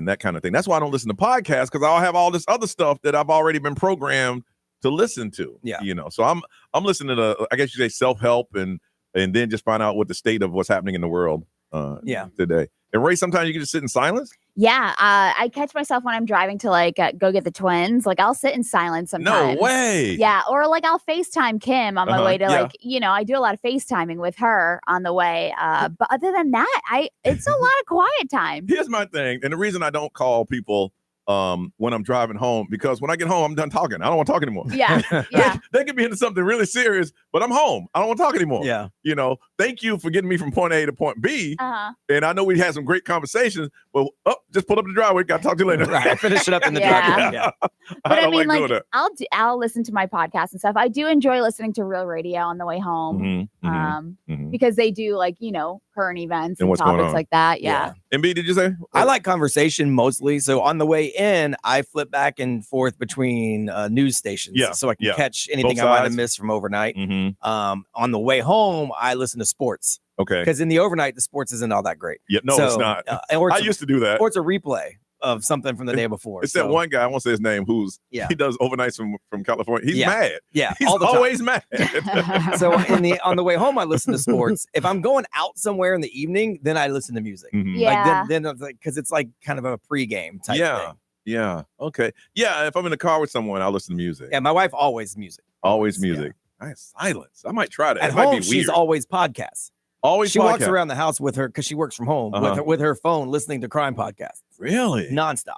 that kind of thing. That's why I don't listen to podcasts, because I'll have all this other stuff that I've already been programmed to listen to. Yeah. So I'm listening to, I guess you say, self-help and then just find out what the state of what's happening in the world today. And Ray, sometimes you can just sit in silence. Yeah, I catch myself when I'm driving to like go get the twins. Like I'll sit in silence sometimes. No way. Yeah, or like I'll FaceTime Kim on my way to like, I do a lot of FaceTiming with her on the way. But other than that, it's a lot of quiet time. Here's my thing, and the reason I don't call people when I'm driving home, because when I get home, I'm done talking. I don't want to talk anymore. Yeah, yeah. They could be into something really serious, but I'm home. I don't want to talk anymore. Yeah. Thank you for getting me from point A to point B. And I know we had some great conversations, but just pull up the driveway. Got to talk to you later. Right. Finish it up in the driveway. Yeah. But I mean, like I'll listen to my podcast and stuff. I do enjoy listening to Real Radio on the way home. Because they do like, current events and topics like that. Yeah. And B, did you say? I like conversation mostly. So on the way in, I flip back and forth between news stations so I can catch anything I might have missed from overnight. On the way home, I listen to sports. Okay. Because in the overnight, the sports isn't all that great. Yeah, no, it's not. I used to do that. Or it's a replay of something from the day before. It's that one guy, I won't say his name, he does overnights from California. He's mad. Yeah, he's always mad. So on the way home, I listen to sports. If I'm going out somewhere in the evening, then I listen to music. Yeah. Like then because it's like kind of a pregame type thing. Yeah. Okay. Yeah. If I'm in the car with someone, I'll listen to music. Yeah. My wife always music. Always music. Nice. Silence. I might try that. At home, she's always podcasts. Always. She walks around the house with her, because she works from home, with her phone, listening to crime podcasts. Really? Nonstop.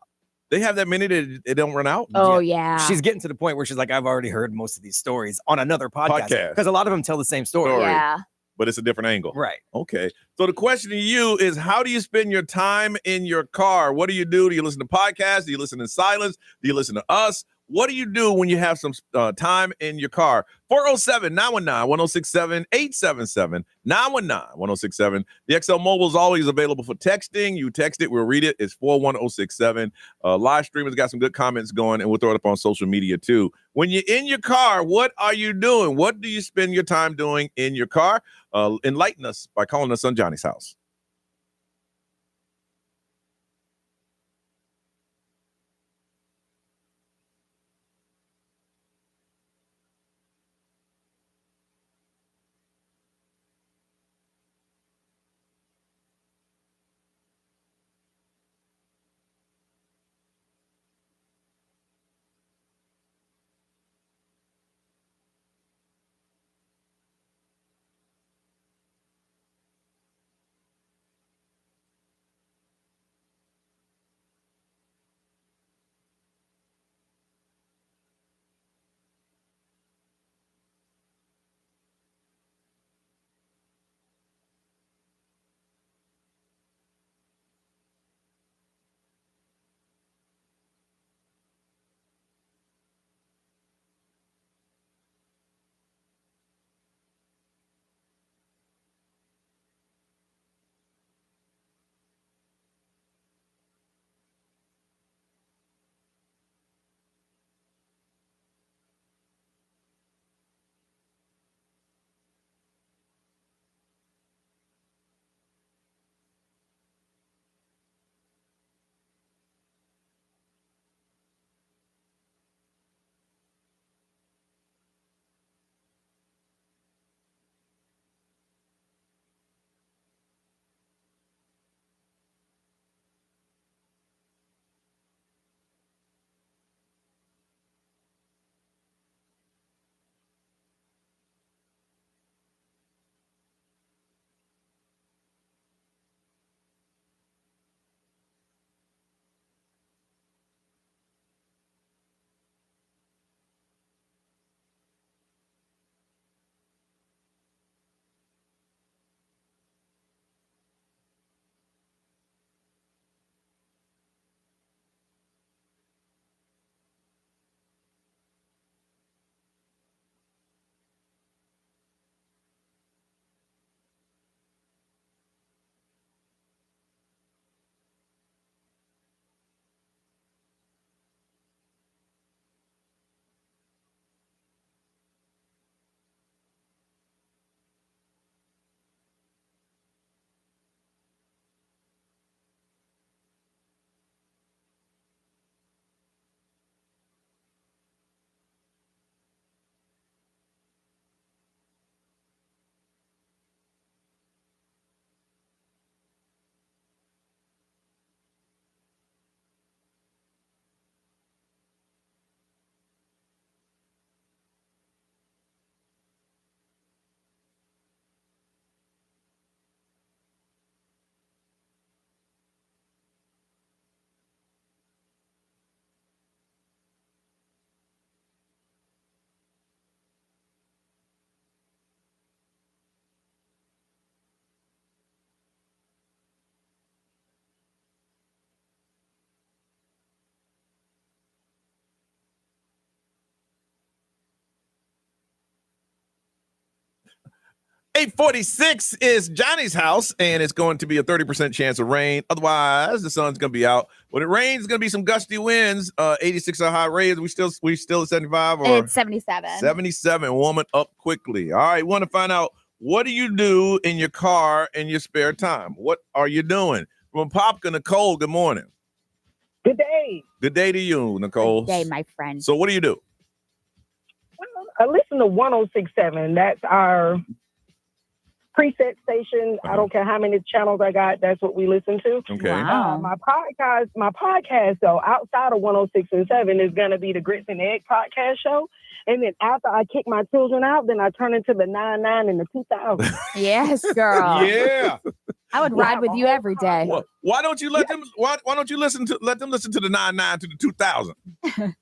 They have that many that it don't run out? Oh, yeah. She's getting to the point where she's like, I've already heard most of these stories on another podcast. Because a lot of them tell the same story. Yeah. But it's a different angle. Right. Okay. So the question to you is, how do you spend your time in your car? What do you do? Do you listen to podcasts? Do you listen in silence? Do you listen to us? What do you do when you have some time in your car? 407-919-1067, 877-919-1067. The XL Mobile is always available for texting. You text it, we'll read it. It's 41067. Live streamers got some good comments going, and we'll throw it up on social media too. When you're in your car, what are you doing? What do you spend your time doing in your car? Enlighten us by calling us on Johnny's house. 846 is Johnny's house, and it's going to be a 30% chance of rain. Otherwise, the sun's going to be out. When it rains, it's going to be some gusty winds. 86 are high rays. We still at 75? Or it's 77. 77, warming up quickly. All right, want to find out, what do you do in your car in your spare time? What are you doing? From Popka, Nicole, good morning. Good day. Good day to you, Nicole. Good day, my friend. So what do you do? Well, I listen to 106.7. That's our preset station. I don't care how many channels I got. That's what we listen to. Okay. Wow. My podcast though, outside of 106 and 7 is going to be the Grits and Egg podcast show. And then after I kick my children out, then I turn into the 99 and the 2000. Yes, girl. Yeah. I would ride with you every day. Well, why don't you let them? Why don't you listen to the 99 to the 2000?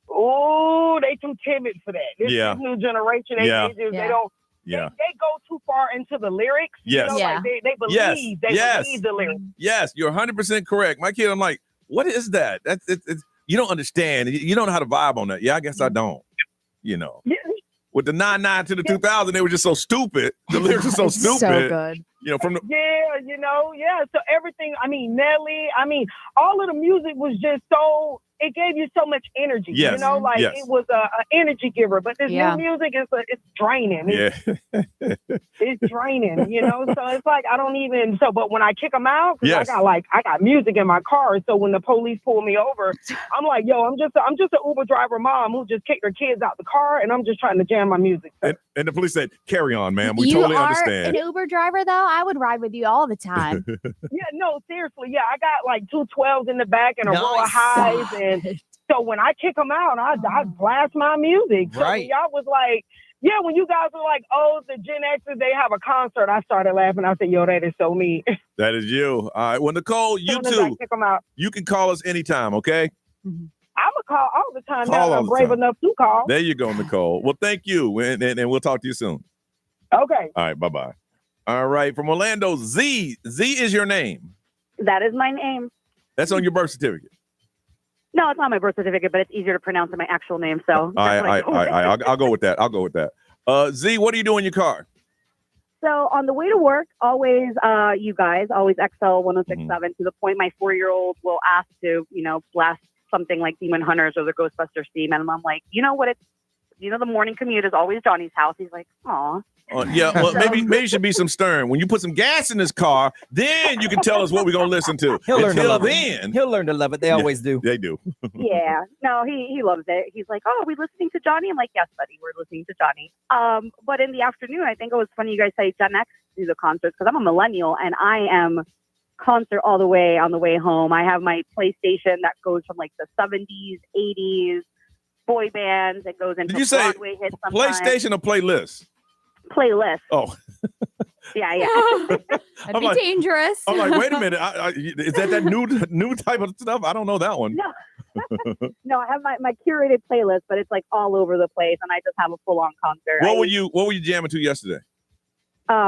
Oh, they too timid for that. This new generation, they don't. Yeah. They go too far into the lyrics. Yes. Like they believe. They believe the lyrics. Yes, you're 100% correct. My kid, I'm like, what is that? That's it's you don't understand. You don't know how to vibe on that. Yeah, I guess I don't. Yeah. With the 99 to the 2000, they were just so stupid. The lyrics are so stupid. So good. From the So everything. I mean, Nelly. I mean, all of the music was just so. It gave you so much energy. Yes. It was a energy giver. But this new music it's draining. It's draining. So it's like I don't even. So, but when I kick them out, because I got music in my car. So when the police pull me over, I'm like, yo, I'm just an Uber driver mom who just kicked her kids out the car, and I'm just trying to jam my music. And the police said, "Carry on, ma'am. We totally understand." You are an Uber driver, though. I would ride with you all the time. No, seriously. Yeah, I got like 2 12s in the back and a row of highs, and so when I kick them out, I blast my music. So when y'all was like, when you guys were like, oh, the Gen Xers, they have a concert, I started laughing. I said, yo, that is so me. That is you. All right. Well, Nicole, you too. Kick them out. You can call us anytime, okay? I'm going to call all the time now. I'm brave enough to call. There you go, Nicole. Well, thank you, and we'll talk to you soon. Okay. All right. Bye-bye. All right. From Orlando, Z. Z is your name. That is my name. That's on your birth certificate. No, it's not my birth certificate, but it's easier to pronounce than my actual name. So I'll go with that. Z, what do you do in your car? So on the way to work, always you guys, always XL 106.7 to the point my 4-year-old will ask to, blast something like Demon Hunters or the Ghostbusters theme. And I'm like, the morning commute is always Johnny's house. He's like, aw. Well, maybe it should be some Stern. When you put some gas in his car, then you can tell us what we're gonna listen to. He'll learn to love it. They always do. They do. Yeah. No, he loves it. He's like, oh, are we listening to Johnny? I'm like, yes, buddy, we're listening to Johnny. But in the afternoon, I think it was funny you guys say Gen X do the concerts because I'm a millennial and I am concert all the way on the way home. I have my PlayStation that goes from like the 70s, 80s, boy bands. It goes into Broadway hits sometimes. PlayStation or playlist? Playlist. Oh. Yeah. That'd be dangerous. I'm like, wait a minute. Is that new type of stuff? I don't know that one. No, I have my curated playlist, but it's like all over the place, and I just have a full-on concert. What were you jamming to yesterday?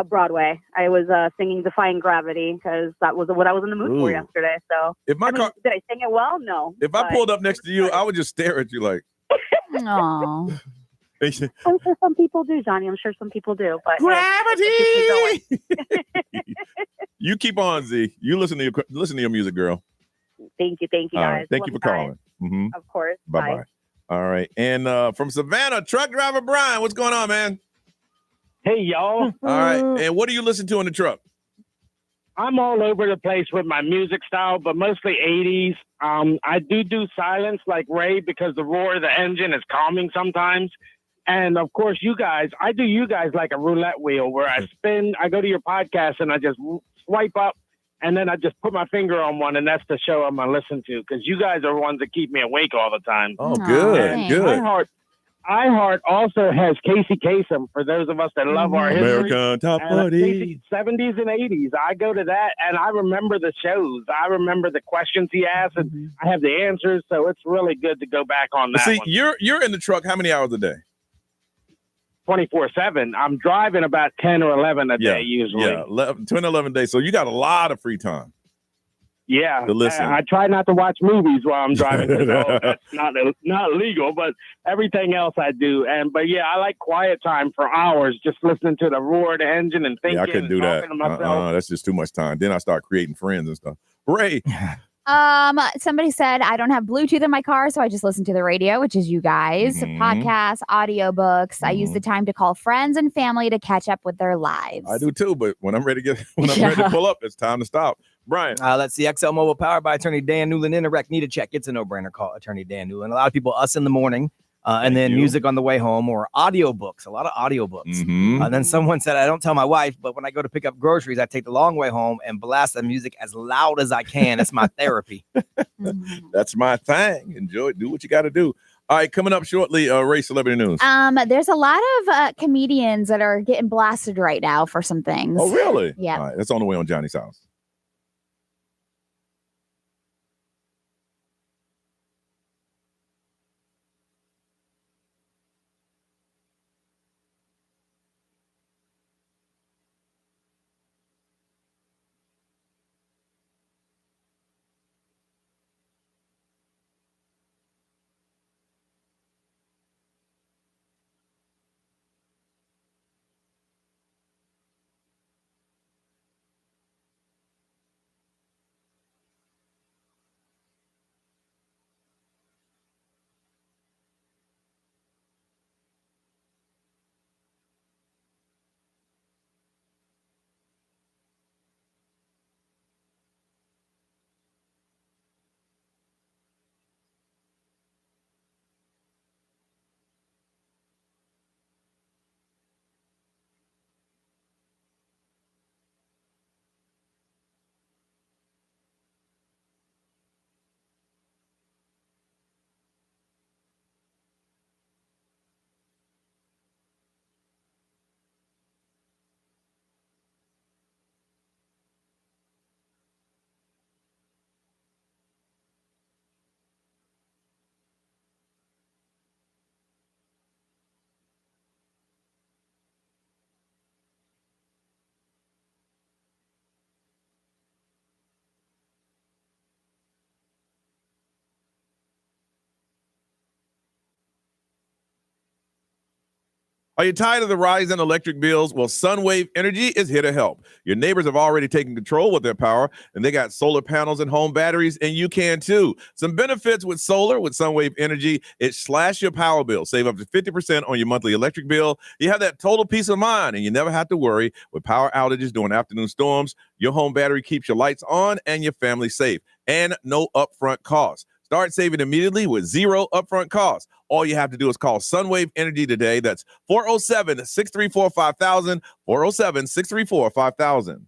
Broadway. I was singing "Defying Gravity" because that was what I was in the mood for yesterday. So, did I sing it well? No. If I pulled up next to you, I would just stare at you like. Aww. I'm sure some people do, Johnny. I'm sure some people do. But gravity. You keep on, Z. You listen to your music, girl. Thank you, guys. Right. Thank you for calling. Mm-hmm. Of course. Bye. All right. And from Savannah, truck driver Brian, what's going on, man? Hey, y'all. All right. And what do you listen to in the truck? I'm all over the place with my music style, but mostly 80s. I do silence like Ray because the roar of the engine is calming sometimes. And of course, I do you guys like a roulette wheel where I spin, I go to your podcast and I just swipe up and then I just put my finger on one and that's the show I'm going to listen to because you guys are the ones that keep me awake all the time. Oh, good. Good. iHeart also has Casey Kasem for those of us that love our history. American Top 40. 70s and 80s. I go to that and I remember the shows. I remember the questions he asked and I have the answers. So it's really good to go back on that. See, one. you're in the truck how many hours a day? 24/7. I'm driving about 10 or 11 a day usually. Yeah, 10, 11 days. So you got a lot of free time. Yeah, to listen. I try not to watch movies while I'm driving because that's not legal. But everything else I do. But yeah, I like quiet time for hours, just listening to the roar of the engine and thinking. Yeah, I couldn't do that. That's just too much time. Then I start creating friends and stuff. Ray. Somebody said I don't have Bluetooth in my car, so I just listen to the radio, which is you guys. Podcasts, audiobooks. I use the time to call friends and family to catch up with their lives. I do too, but when I'm ready to pull up, it's time to stop. Brian. Let's see. XL Mobile, powered by Attorney Dan Newland. Interact, need a check. It's a no-brainer. Call Attorney Dan Newland. A lot of people, us in the morning, and then music on the way home, or audiobooks. A lot of audiobooks. Then someone said, I don't tell my wife, but when I go to pick up groceries, I take the long way home and blast the music as loud as I can. It's my therapy. That's my thing. Enjoy it. Do what you got to do. All right, coming up shortly, Ray, celebrity news. There's a lot of comedians that are getting blasted right now for some things. Oh, really? Yeah. All right, that's on the way on Johnny's House. Are you tired of the rise in electric bills? Well, Sunwave Energy is here to help. Your neighbors have already taken control with their power, and they got solar panels and home batteries, and you can too. Some benefits with solar with Sunwave Energy: it slash your power bill, save up to 50% on your monthly electric bill. You have that total peace of mind, and you never have to worry with power outages during afternoon storms. Your home battery keeps your lights on and your family safe, and no upfront costs. Start saving immediately with zero upfront costs. All you have to do is call Sunwave Energy today. That's 407-634-5000, 407-634-5000.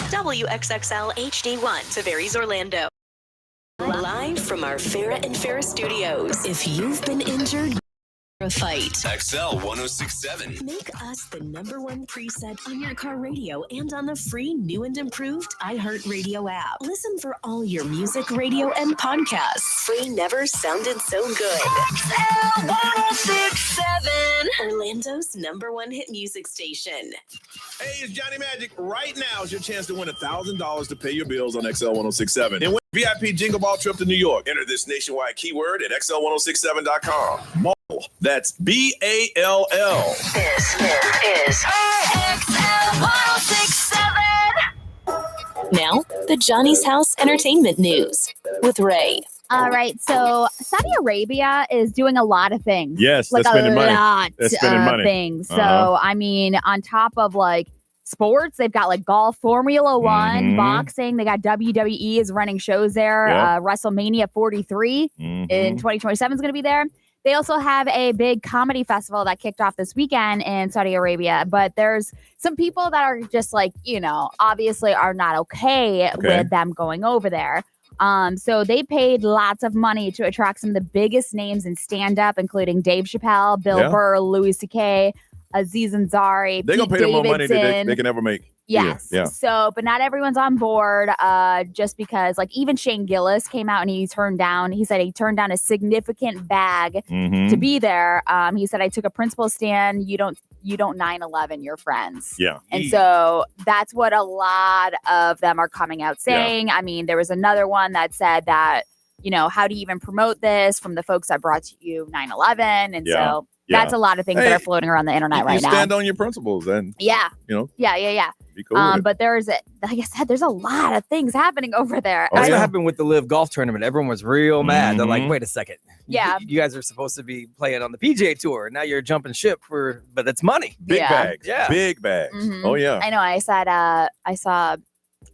WXXL HD1, Tavares, Orlando. Live from our Farrah and Farrah studios. If you've been injured, a fight. XL 1067. Make us the #1 preset on your car radio and on the free new and improved iHeartRadio app. Listen for all your music, radio, and podcasts. Free never sounded so good. XL 1067. Orlando's #1 hit music station. Hey, it's Johnny Magic. Right now is your chance to win $1,000 to pay your bills on XL 1067. And win VIP Jingle Ball trip to New York. Enter this nationwide keyword at XL1067.com. That's BALL. This is XL 1067. Now, the Johnny's House Entertainment News with Ray. All right, so Saudi Arabia is doing a lot of things. Yes, like they're spending money. They're spending money. Things. So, I mean, on top of like sports, they've got like golf, Formula One, boxing. They got WWE is running shows there. Yep. WrestleMania 43 in 2027 is going to be there. They also have a big comedy festival that kicked off this weekend in Saudi Arabia. But there's some people that are just like, obviously are not okay with them going over there. So they paid lots of money to attract some of the biggest names in stand-up, including Dave Chappelle, Bill Burr, Louis C.K., Aziz Ansari, They're going to pay them more money than they can ever make. Yes. Yeah. So, but not everyone's on board just because, like, even Shane Gillis came out and he said he turned down a significant bag to be there. He said, I took a principle stand. You don't 9/11 your friends. Yeah. And so that's what a lot of them are coming out saying. I mean, there was another one that said that, how do you even promote this from the folks that brought you 9/11? And so that's a lot of things that are floating around the internet right now. Stand on your principles and, Yeah. be cool with it. But like I said, there's a lot of things happening over there. That's what happened with the Live Golf Tournament. Everyone was real mad. They're like, wait a second. Yeah. You guys are supposed to be playing on the PGA Tour. Now you're jumping ship but it's money. Big bags. Yeah. Big bags. Oh, yeah. I know. I saw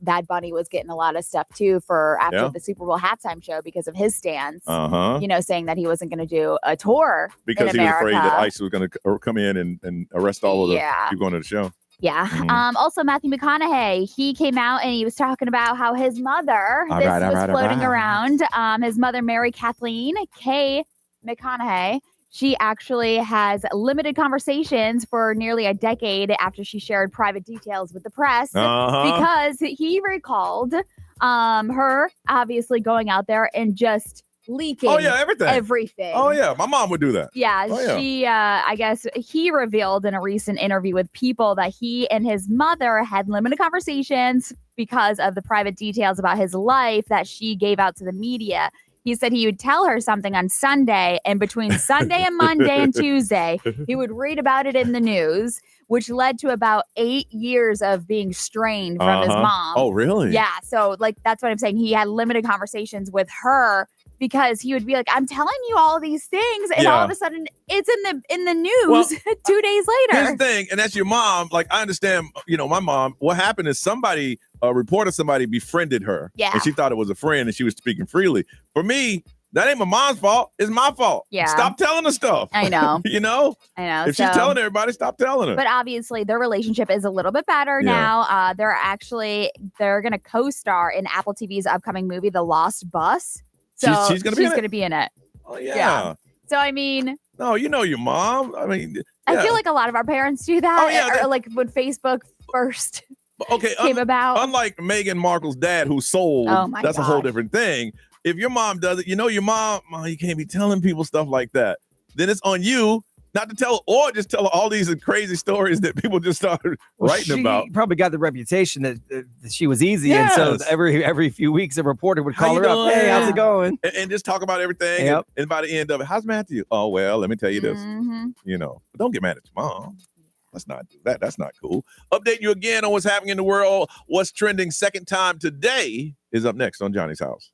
Bad Bunny was getting a lot of stuff too for after the Super Bowl halftime show because of his stance. Saying that he wasn't going to do a tour because in he was America. afraid that ICE was going to come in and arrest all of the people going to the show. Yeah. Also, Matthew McConaughey, he came out and he was talking about how his mother, was floating around. His mother, Mary Kathleen K. McConaughey, she actually has limited conversations for nearly a decade after she shared private details with the press because he recalled her obviously going out there and just leaking everything. Oh, yeah. My mom would do that. Yeah. She, I guess he revealed in a recent interview with People that he and his mother had limited conversations because of the private details about his life that she gave out to the media. He said he would tell her something on Sunday, and between Sunday and Monday and Tuesday, he would read about it in the news, which led to about 8 years of being strained from his mom. Oh, really? Yeah. So, like, that's what I'm saying. He had limited conversations with her because he would be like, I'm telling you all these things, and all of a sudden it's in the news 2 days later. Here's the thing, and that's your mom. Like, I understand, my mom, what happened is somebody, a reporter, somebody befriended her. Yeah. And she thought it was a friend and she was speaking freely. For me, that ain't my mom's fault. It's my fault. Yeah. Stop telling her stuff. I know. I know. If she's telling everybody, stop telling her. But obviously, their relationship is a little bit better now. They're going to co-star in Apple TV's upcoming movie, The Lost Bus. So she's going to be in it? Oh, yeah. So, I mean. No, your mom. I mean. Yeah. I feel like a lot of our parents do that. Oh, yeah. Or like when Facebook first okay, came about. Unlike Meghan Markle's dad who sold, that's a whole different thing. If your mom does it, your mom, you can't be telling people stuff like that. Then it's on you not to tell, or just tell all these crazy stories that people just started writing about. She probably got the reputation that she was easy, and so every few weeks a reporter would call her up. Hey, how's it going? And just talk about everything. Yep. And by the end of it, how's Matthew? Oh well, let me tell you this. But don't get mad at your mom. Let's not do that. That's not cool. Update you again on what's happening in the world. What's trending second time today is up next on Johnny's House.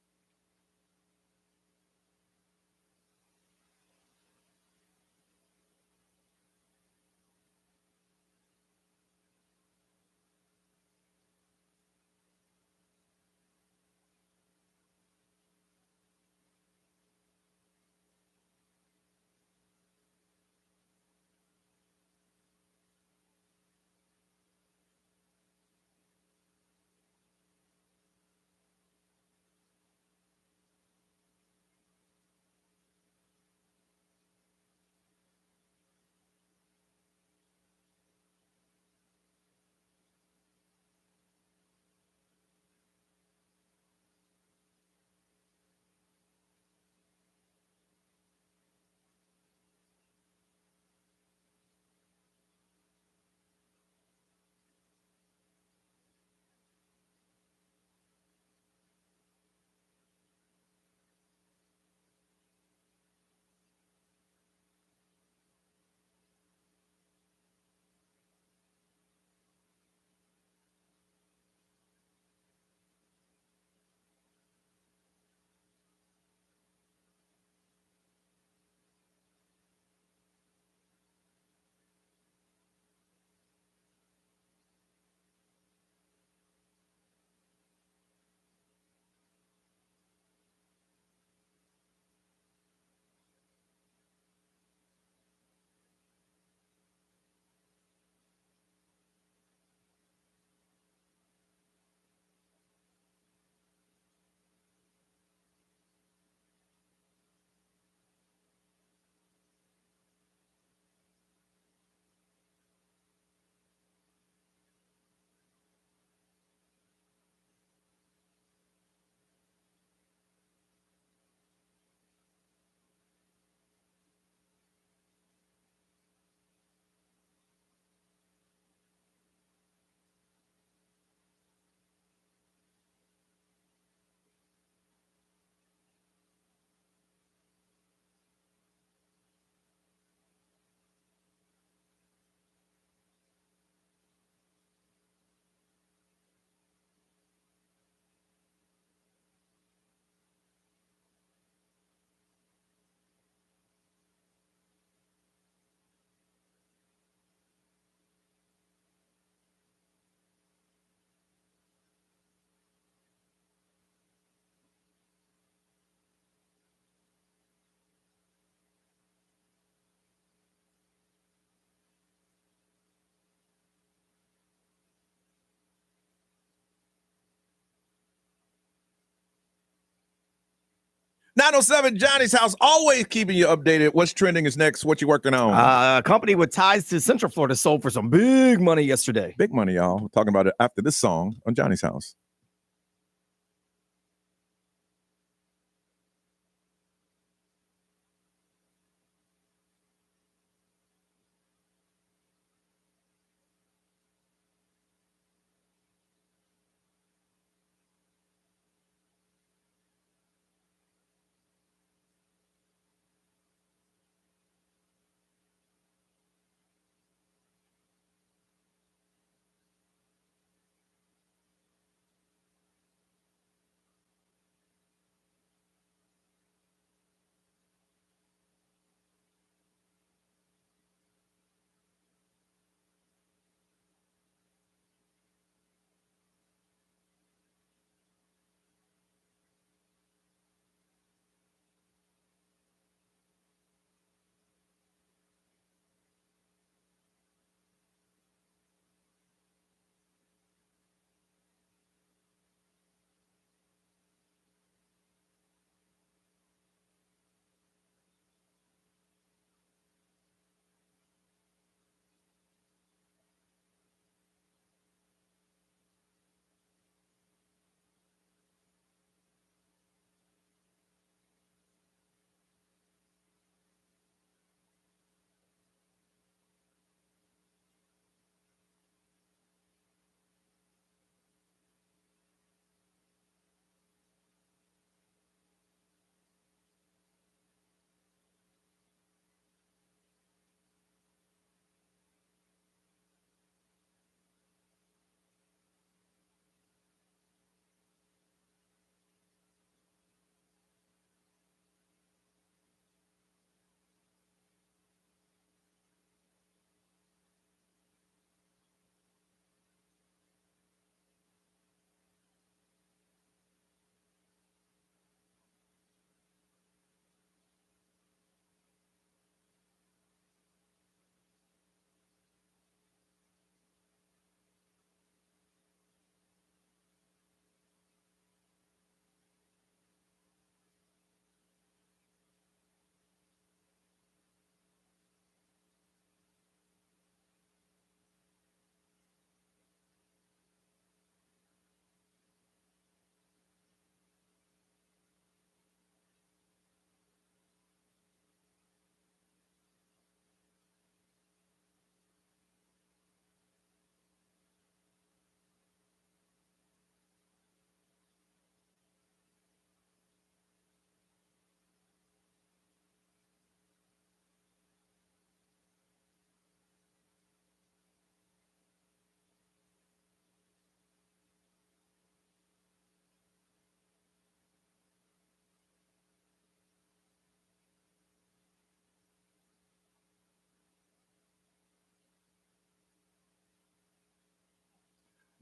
907 Johnny's House, always keeping you updated. What's trending is next. What you working on? A company with ties to Central Florida sold for some big money yesterday. Big money, y'all. We're talking about it after this song on Johnny's House.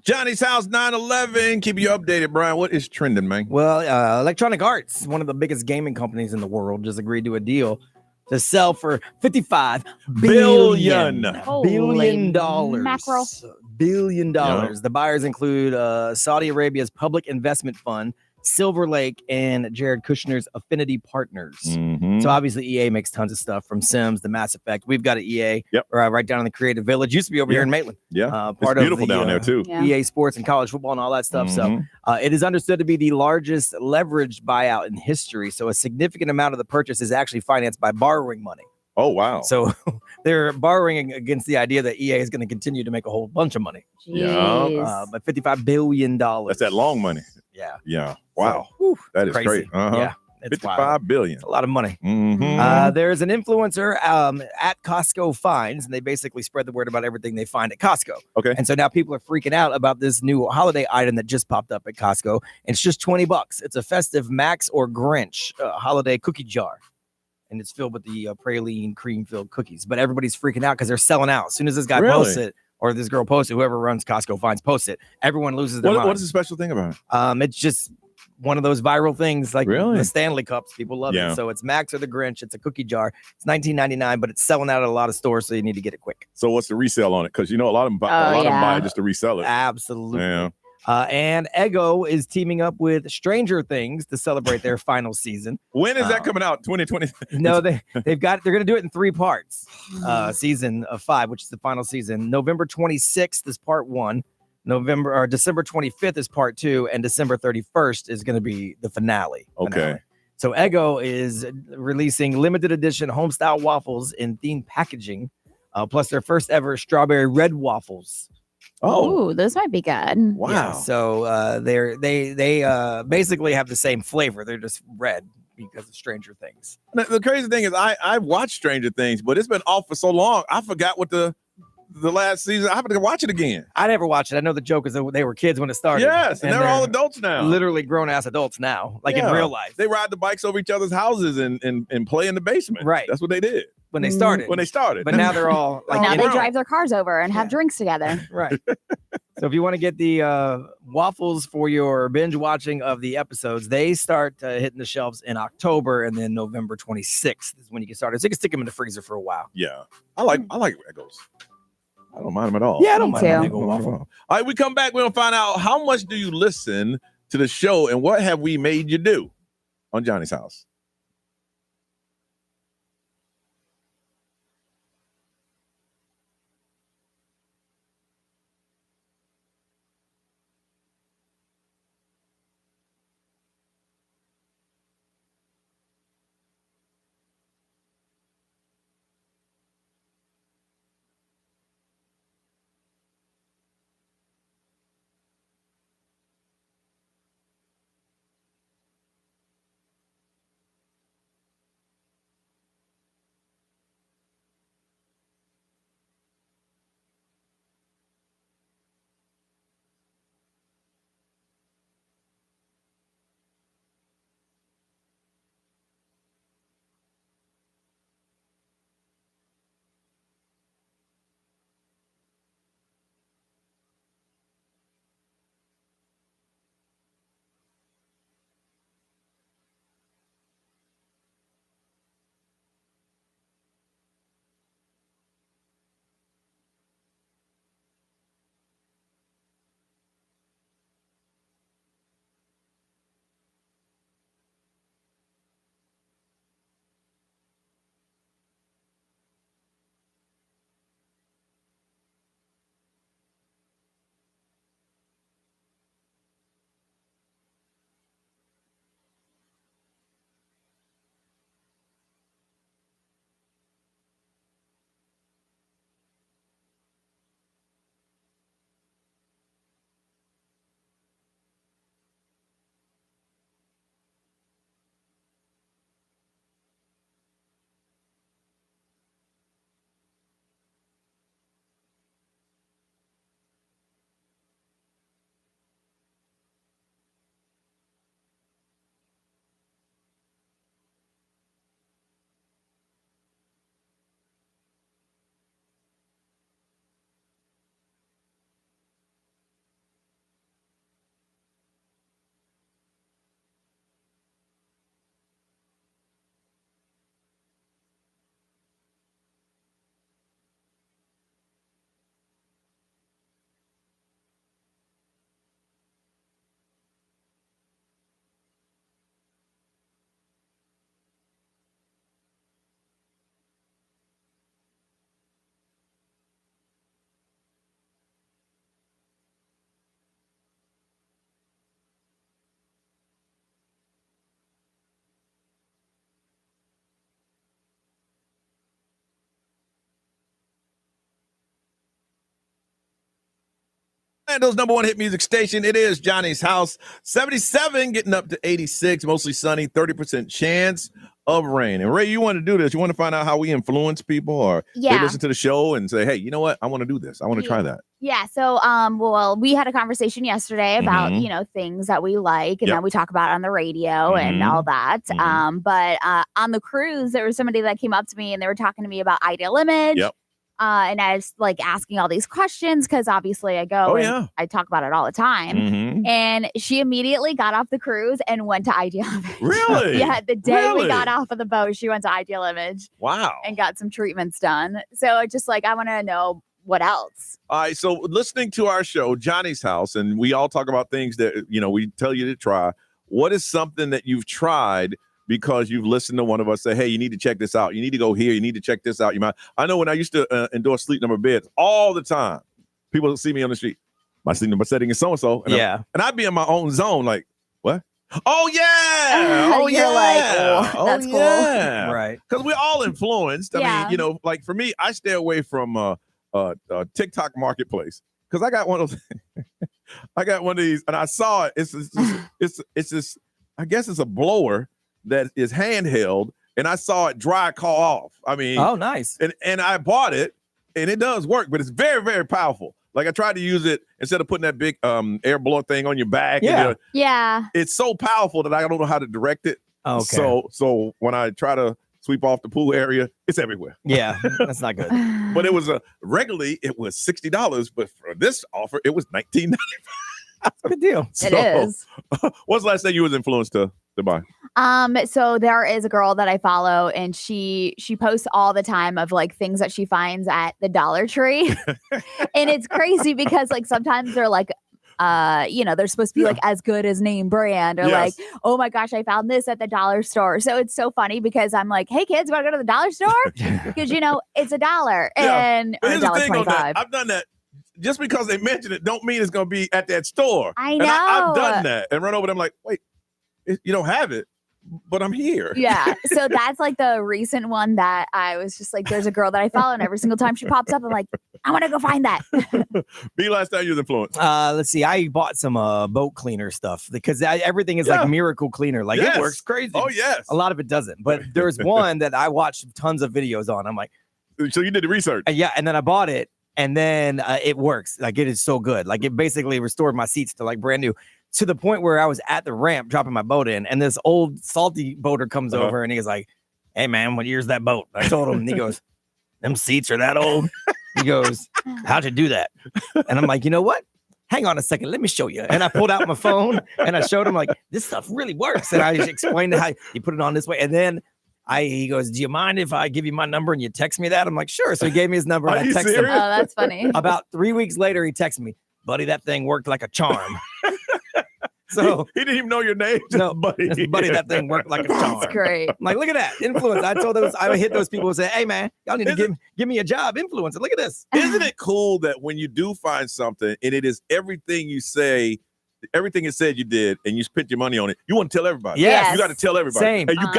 Johnny's House 911. Keep you updated, Brian. What is trending, man? Well, Electronic Arts, one of the biggest gaming companies in the world, just agreed to a deal to sell for $55 billion. Billion dollars. Mackerel. $1 billion. Yeah. The buyers include Saudi Arabia's Public Investment Fund, Silver Lake, and Jared Kushner's Affinity Partners. Mm-hmm. So obviously EA makes tons of stuff from Sims, the Mass Effect. We've got an EA Yep. right down in the Creative Village. Used to be over here in Maitland. Yeah, part it's beautiful of the, down there too. Yeah. EA Sports and college football and all that stuff. So it is understood to be the largest leveraged buyout in history. So a significant amount of the purchase is actually financed by borrowing money. Oh, wow. So they're borrowing against the idea that EA is going to continue to make a whole bunch of money. Jeez. But $55 billion. That's that long money. Yeah. Yeah. Wow. So, that is crazy. great. Yeah. It's $55 billion. It's a lot of money. Mm-hmm. There's an influencer at Costco Finds, and they basically spread the word about everything they find at Costco. Okay. And so now people are freaking out about this new holiday item that just popped up at Costco. And it's just $20. It's a festive Max or Grinch holiday cookie jar. And it's filled with the praline cream-filled cookies. But everybody's freaking out because they're selling out. As soon as this guy posts it, or this girl posts it, whoever runs Costco Finds posts it, everyone loses their mind. What is the special thing about it? It's just one of those viral things like Really? the Stanley Cups. People love Yeah. it. So it's Max or the Grinch. It's a cookie jar. It's $19.99, but it's selling out at a lot of stores, so you need to get it quick. So what's the resale on it? Because you know a lot of them buy it just to resell it. Absolutely. Yeah. And Ego is teaming up with Stranger Things to celebrate their final season. When is that coming out? 2020? No, they're going to do it in 3 parts. Season of 5, which is the final season. November 26th is part 1. December 25th is part 2, and December 31st is going to be the finale. Okay. So Ego is releasing limited edition homestyle waffles in themed packaging, plus their first ever strawberry red waffles. Oh, those might be good. Wow. Yeah, so they basically have the same flavor. They're just red because of Stranger Things. The crazy thing is I've watched Stranger Things, but it's been off for so long. I forgot what the last season. I have to watch it again. I never watched it. I know the joke is that they were kids when it started. Yes, and they're all adults now. Literally grown-ass adults now, like in real life. They ride the bikes over each other's houses and play in the basement. Right. That's what they did. When they started. But now they're all like now they drive their cars over and have drinks together. Right. So if you want to get the waffles for your binge watching of the episodes, they start hitting the shelves in October, and then November 26th is when you get started. So you can stick them in the freezer for a while. Yeah. I like Egos. I don't mind them at all. Yeah, I don't mind Eggo waffle. All right, we come back. We're going to find out how much do you listen to the show and what have we made you do on Johnny's House. Orlando's number one hit music station. It is Johnny's House. 77 getting up to 86, mostly sunny, 30% chance of rain. And Ray, you want to do this. You want to find out how we influence people, or they listen to the show and say, hey, you know what? I want to do this. I want to try that. Yeah. So, well, we had a conversation yesterday about, things that we like and that we talk about on the radio and all that. But on the cruise, there was somebody that came up to me and they were talking to me about Ideal Image. Yep. And I was like asking all these questions because obviously I go and I talk about it all the time. And she immediately got off the cruise and went to Ideal Image. Really? Yeah. The day we got off of the boat, she went to Ideal Image. Wow. And got some treatments done. So it's just like, I want to know what else? All right, so listening to our show, Johnny's House, and we all talk about things that, we tell you to try. What is something that you've tried because you've listened to one of us say, hey, you need to check this out. You need to go here. You need to check this out. I know when I used to endorse sleep number beds all the time, people see me on the street. My sleep number setting is so-and-so. And I'd be in my own zone like, what? Oh, yeah. Oh, You're yeah. like, oh, that's cool. Yeah. Right. Because we're all influenced. I mean, like for me, I stay away from TikTok marketplace because I got one of those. I got one of these, and I saw it. It's this. I guess it's a blower that is handheld, and I saw it dry call off. I mean, oh, nice. And I bought it, and it does work, but it's very, very powerful. Like I tried to use it instead of putting that big air blower thing on your back. Yeah. Yeah. It's so powerful that I don't know how to direct it. Okay. So when I try to sweep off the pool area, it's everywhere. Yeah, that's not good. But it was regularly it was $60, but for this offer it was $19.95. That's a good deal. It is. What's the last thing you was influenced to buy? So there is a girl that I follow, and she posts all the time of like things that she finds at the Dollar Tree, and it's crazy because like sometimes they're like, they're supposed to be like as good as name brand, or like, oh my gosh, I found this at the dollar store. So it's so funny because I'm like, hey kids, want to go to the dollar store? Because it's $1 and Here's the thing on $1.25. that. I've done that. Just because they mention it, don't mean it's going to be at that store. I know. And I've done that and run over them like, wait, you don't have it, but I'm here. Yeah. So that's like the recent one that I was just like, there's a girl that I follow, and every single time she pops up, I'm like, I want to go find that. Be last time you was influenced. Let's see. I bought some boat cleaner stuff because everything is like miracle cleaner. Like it works crazy. Oh, yes. A lot of it doesn't. But there's one that I watched tons of videos on. I'm like, so you did the research. Yeah. And then I bought it. And then it works. Like it is so good. Like it basically restored my seats to like brand new, to the point where I was at the ramp dropping my boat in, and this old salty boater comes over and he's like, hey man, what year's that boat? I told him, and he goes, them seats are that old. He goes, how'd you do that? And I'm like, you know what? Hang on a second, let me show you. And I pulled out my phone and I showed him like, this stuff really works. And I explained how you put it on this way. And then he goes, do you mind if I give you my number and you text me that? I'm like, sure. So he gave me his number and I texted him. Oh, that's funny. About 3 weeks later, he texted me, buddy, that thing worked like a charm. So he didn't even know your name. No, buddy, that thing worked like a charm. That's great. I'm like, look at that influence. I would hit those people and say, hey man, y'all need to give me a job, influencer. Look at this. Isn't it cool that when you do find something and it is everything you say, everything it said you did, and you spent your money on it, you want to tell everybody. Yes. You got to tell everybody. Same. Hey, you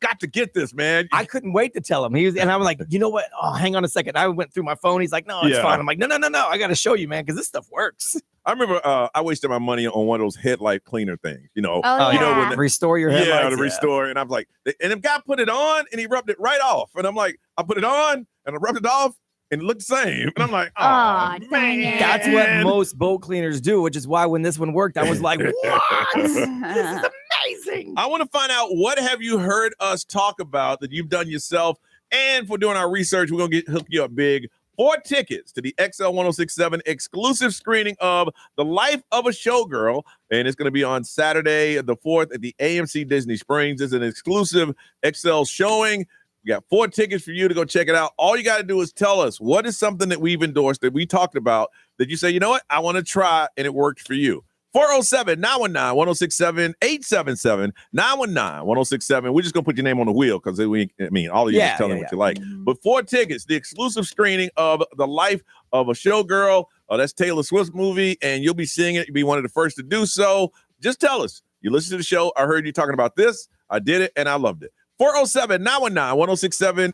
got to get this, man. I couldn't wait to tell him. And I was like, you know what? Oh, hang on a second. I went through my phone. He's like, no, it's fine. I'm like, no. I got to show you, man, because this stuff works. I remember I wasted my money on one of those headlight cleaner things. When restore your headlights. Yeah, to restore. And I'm like, and the guy put it on and he rubbed it right off. And I'm like, I put it on and I rubbed it off. And it looked the same. And I'm like, oh, man. That's what most boat cleaners do, which is why when this one worked, I was like, what? This is amazing. I want to find out, what have you heard us talk about that you've done yourself? And for doing our research, we're going to hook you up big. 4 tickets to the XL 1067 exclusive screening of The Life of a Showgirl. And it's going to be on Saturday, the 4th at the AMC Disney Springs. It's an exclusive XL showing. We got 4 tickets for you to go check it out. All you got to do is tell us what is something that we've endorsed, that we talked about, that you say, you know what, I want to try, and it worked for you. 407-919-1067, 877-919-1067. We're just going to put your name on the wheel because, all of you just tell them what you like. But 4 tickets, the exclusive screening of The Life of a Showgirl. That's Taylor Swift's movie, and you'll be seeing it. You'll be one of the first to do so. Just tell us. You listen to the show. I heard you talking about this. I did it, and I loved it. 407-919-1067,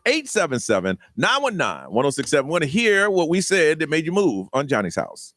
877-919-1067. Want to hear what we said that made you move on Johnny's House.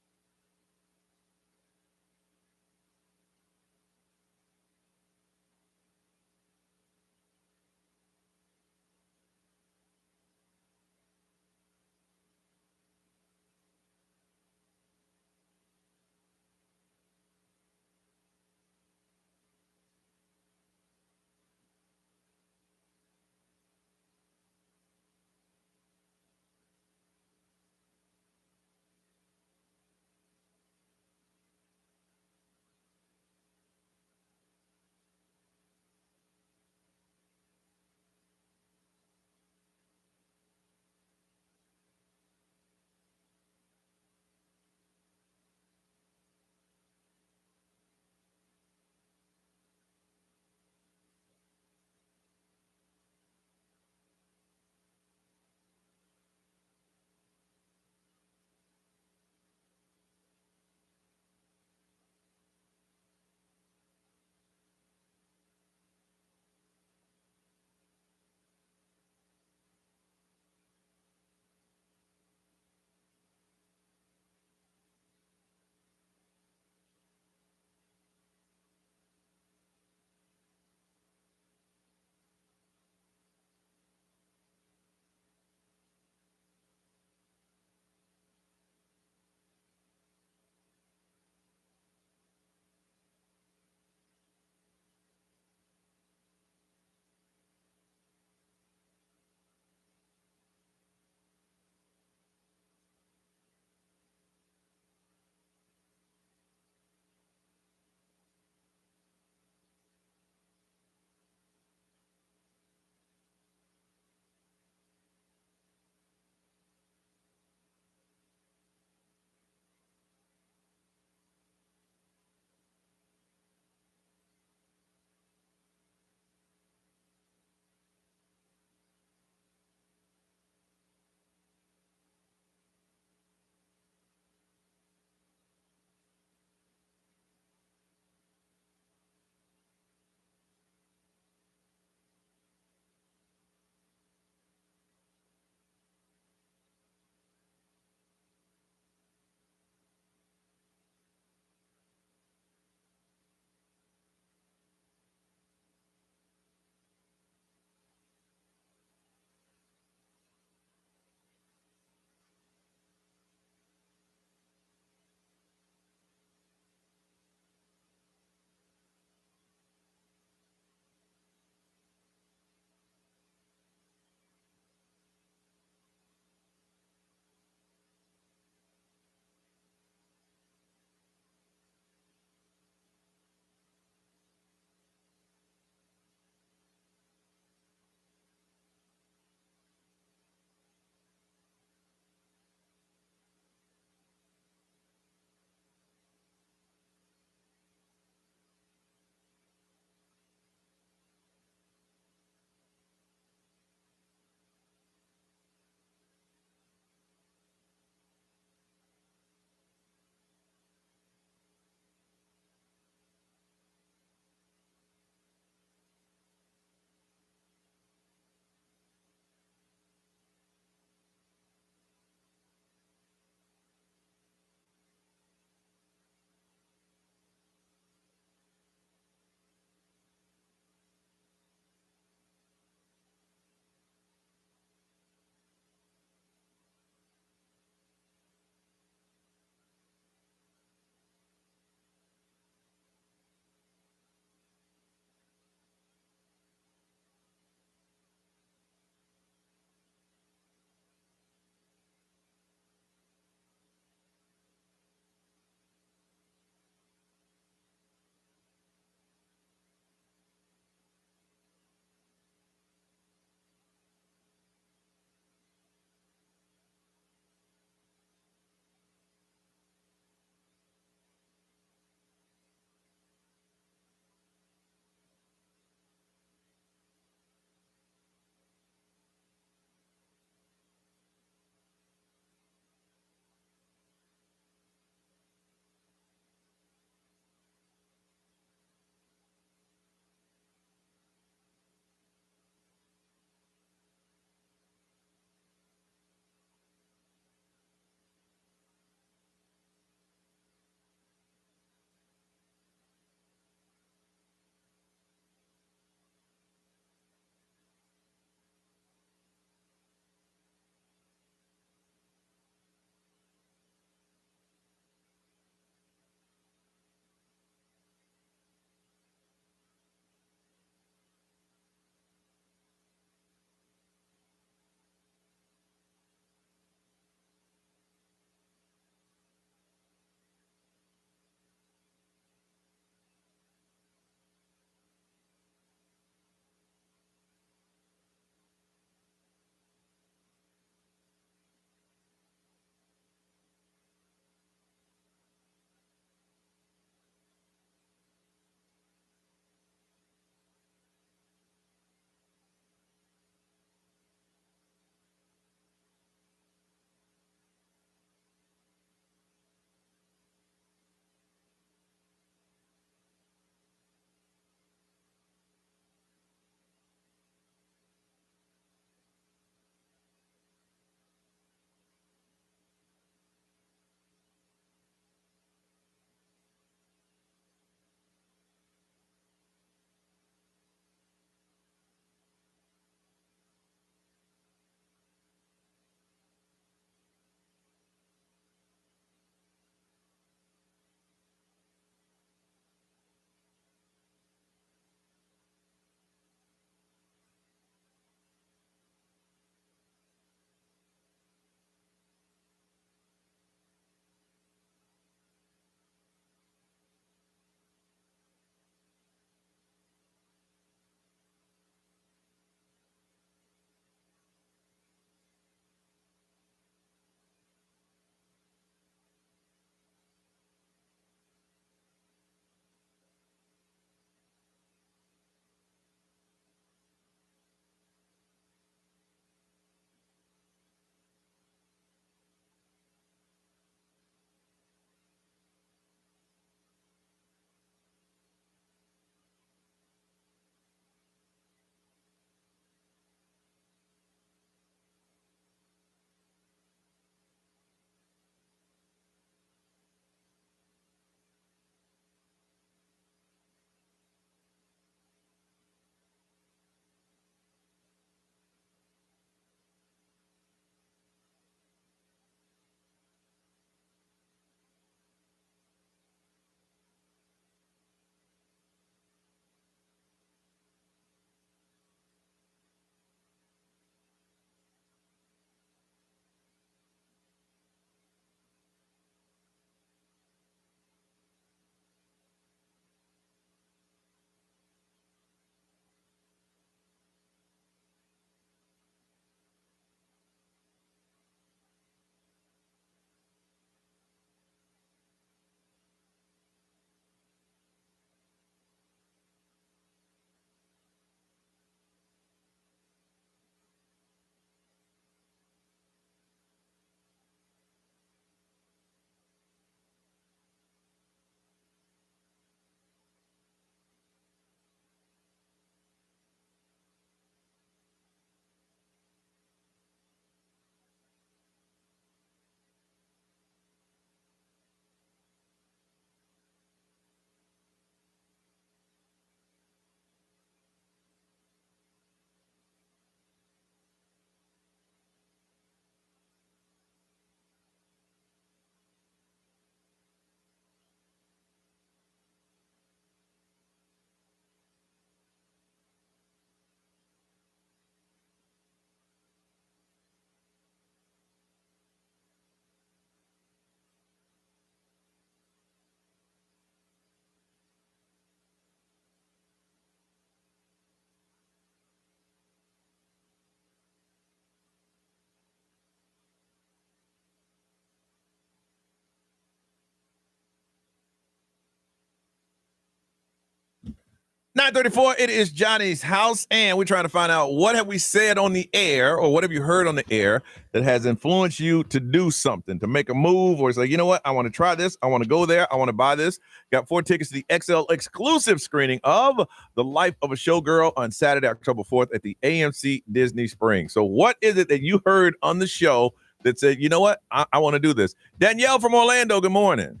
9:34, it is Johnny's house, and we're trying to find out what have we said on the air or what have you heard on the air that has influenced you to do something, to make a move, or say, you know what, I want to try this, I want to go there, I want to buy this. Got 4 tickets to the XL exclusive screening of The Life of a Showgirl on Saturday, October 4th at the AMC Disney Springs. So what is it that you heard on the show that said, you know what, I want to do this? Danielle from Orlando, good morning.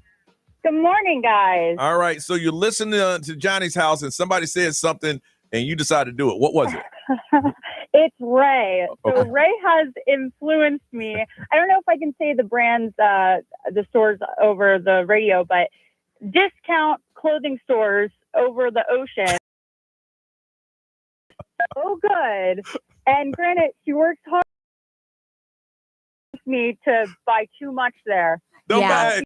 Good morning, guys. All right, so you listened to Johnny's house and somebody said something and you decided to do it. What was it? It's Ray. So Okay. Ray has influenced me. I don't know if I can say the brands, the stores over the radio, but discount clothing stores over the ocean. So good. And granted, she works hard with me to buy too much there. Don't buy.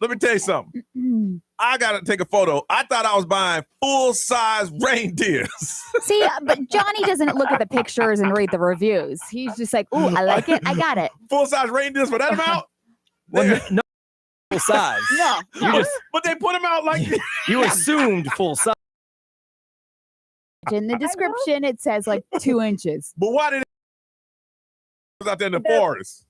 Let me tell you something. I got to take a photo. I thought I was buying full-size reindeers. See, but Johnny doesn't look at the pictures and read the reviews. He's just like, ooh, I like it. I got it. Full-size reindeers for that amount? Well, no full size. No. But they put them out like you assumed full size. In the description, it says like 2 inches. But why did it out there in the forest?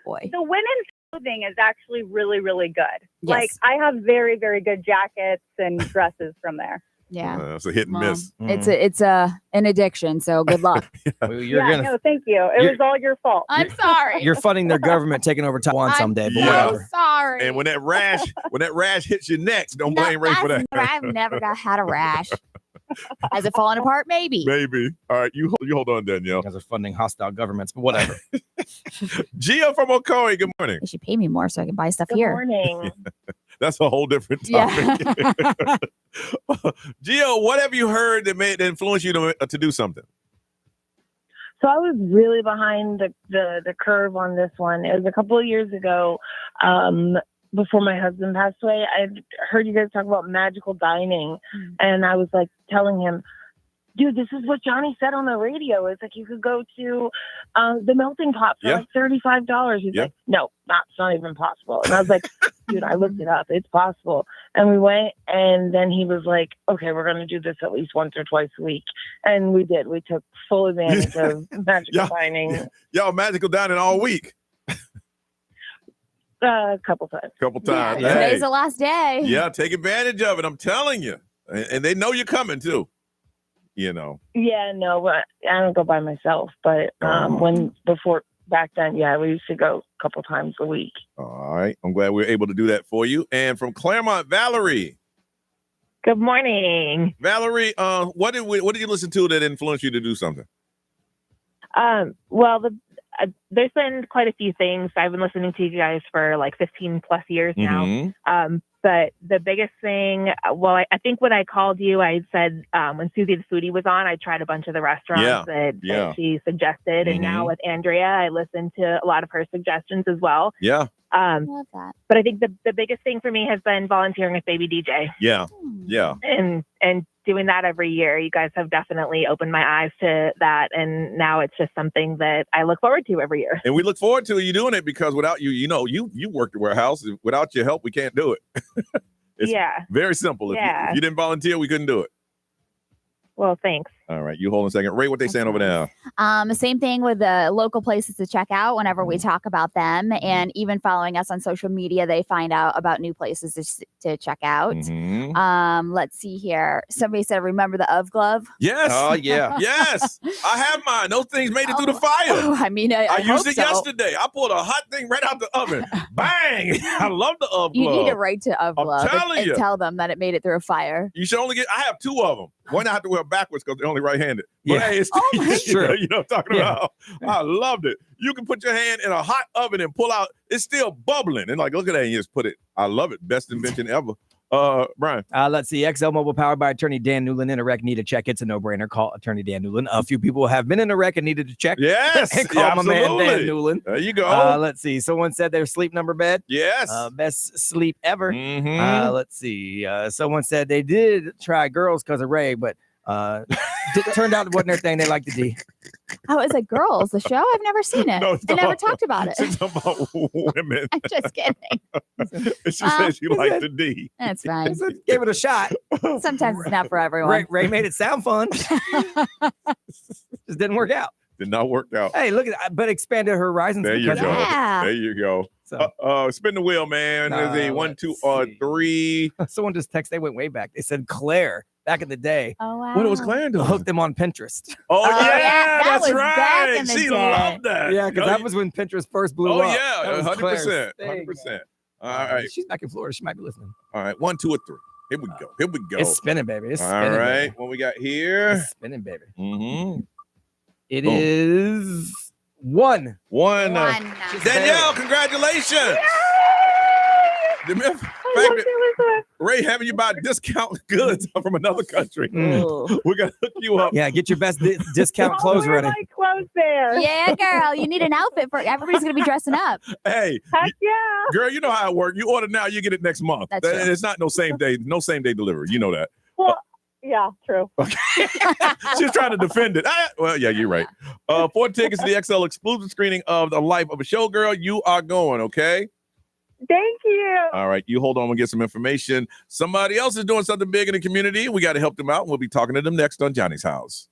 Boy. The women's clothing is actually really, really good. Yes. Like, I have very, very good jackets and dresses from there. Yeah. It's a hit and miss. It's an addiction, so good luck. Well, No, thank you. It was all your fault. I'm sorry. You're funding their government taking over Taiwan someday, but I'm whatever. so sorry. And when that rash hits your neck, don't blame Ray for that. I've never had a rash. Has it fallen apart? Maybe. Maybe. All right, you hold on, Danielle. You guys are funding hostile governments, but whatever. Gio from Ocoee, good morning. They should pay me more so I can buy stuff Good here. morning. That's a whole different topic. Yeah. Gio, what have you heard that influence you to do something? So I was really behind the curve on this one. It was a couple of years ago, before my husband passed away. I heard you guys talk about magical dining, and I was like telling him, dude, this is what Johnny said on the radio. It's like you could go to the Melting Pot for like $35. He's like, no, it's not even possible. And I was like, dude, I looked it up. It's possible. And we went, and then he was like, okay, we're going to do this at least once or twice a week. And we did. We took full advantage of magical dining. Y'all magical dining all week. A couple times. Yeah, hey. Today's the last day. Yeah, take advantage of it. I'm telling you. And they know you're coming too. You know. Yeah, no, but I don't go by myself. But back then, we used to go a couple times a week. All right. I'm glad we were able to do that for you. And from Claremont, Valerie. Good morning. Valerie, what did you listen to that influenced you to do something? Well, there's been quite a few things. I've been listening to you guys for like 15 plus years now. But the biggest thing, I think when I called you, I said when Susie the Foodie was on, I tried a bunch of the restaurants that she suggested. And now with Andrea, I listened to a lot of her suggestions as well. Yeah. I love that. But I think the biggest thing for me has been volunteering with Baby DJ. Yeah. Yeah. And doing that every year. You guys have definitely opened my eyes to that. And now it's just something that I look forward to every year. And we look forward to you doing it because without you, you work the warehouse. Without your help, we can't do it. It's very simple. If you didn't volunteer, we couldn't do it. Well, thanks. All right. You hold on a second. Ray, what they saying over there? Same thing with the local places to check out whenever we talk about them. And even following us on social media, they find out about new places to check out. Let's see here. Somebody said, remember the UV glove? Yes. Oh, yeah. Yes. I have mine. Those things made it through the fire. I mean, I used it so. yesterday. I pulled a hot thing right out the oven. Bang. I love the UV glove. You need to write to UV glove and tell them that it made it through a fire. You should only I have 2 of them. One I have to wear backwards because they're only right-handed. But Yeah. hey, it's true. You know what I'm talking about? I loved it. You can put your hand in a hot oven and pull out. It's still bubbling. And look at that. And you just put it. I love it. Best invention ever. Brian. Let's see. XL Mobile powered by attorney Dan Newland. In a wreck, need a check. It's a no-brainer. Call attorney Dan Newland. A few people have been in a wreck and needed to check. Yes. And call my man Dan Newland. There you go. Let's see. Someone said their sleep number bed. Yes. Best sleep ever. Let's see. Someone said they did try girls because of Ray, but Turned out it wasn't their thing. They liked the D. Oh, is it Girls, the show? I've never seen it. No, I never talked about it. She's talking about women. I'm just kidding. She said she liked the D. That's fine. Gave it a shot. Sometimes it's not for everyone. Ray made it sound fun. Just didn't work out. Did not work out. Hey, look at that. But expanded her horizons. There you go. Yeah. There you go. So, spin the wheel, man. There's a 1, 2, 3. Someone just texted. They went way back. They said Claire back in the day. Oh, wow. What was Claire doing? Hooked them on Pinterest. Oh, yeah, that that's was back in right. the She day. loved that. Yeah, because that was when Pinterest first blew up. Yeah, That was 100%. Claire's 100%. All right. She's back in Florida. She might be listening. All right. 1, 2, or 3. Here we go. Here we go. It's spinning, baby. It's All spinning. right. Baby. What we got here? It's spinning, baby. Mm-hmm. It is 1. Danielle, congratulations. The mere fact that Ray having you buy discount goods from another country. We're going to hook you up. Yeah, get your best discount clothes ready. My clothes there. Yeah, girl. You need an outfit for everybody's going to be dressing up. Hey, Heck yeah. girl, you know how it works. You order now, you get it next month. That's true. It's not no same day delivery. You know that. Well, yeah, true. She's trying to defend it. Well, yeah, you're right. 4 tickets to the XL exclusive screening of The Life of a Showgirl. You are going, okay? Thank you. All right, you hold on. We'll get some information. Somebody else is doing something big in the community. We got to help them out. We'll be talking to them next on Johnny's House.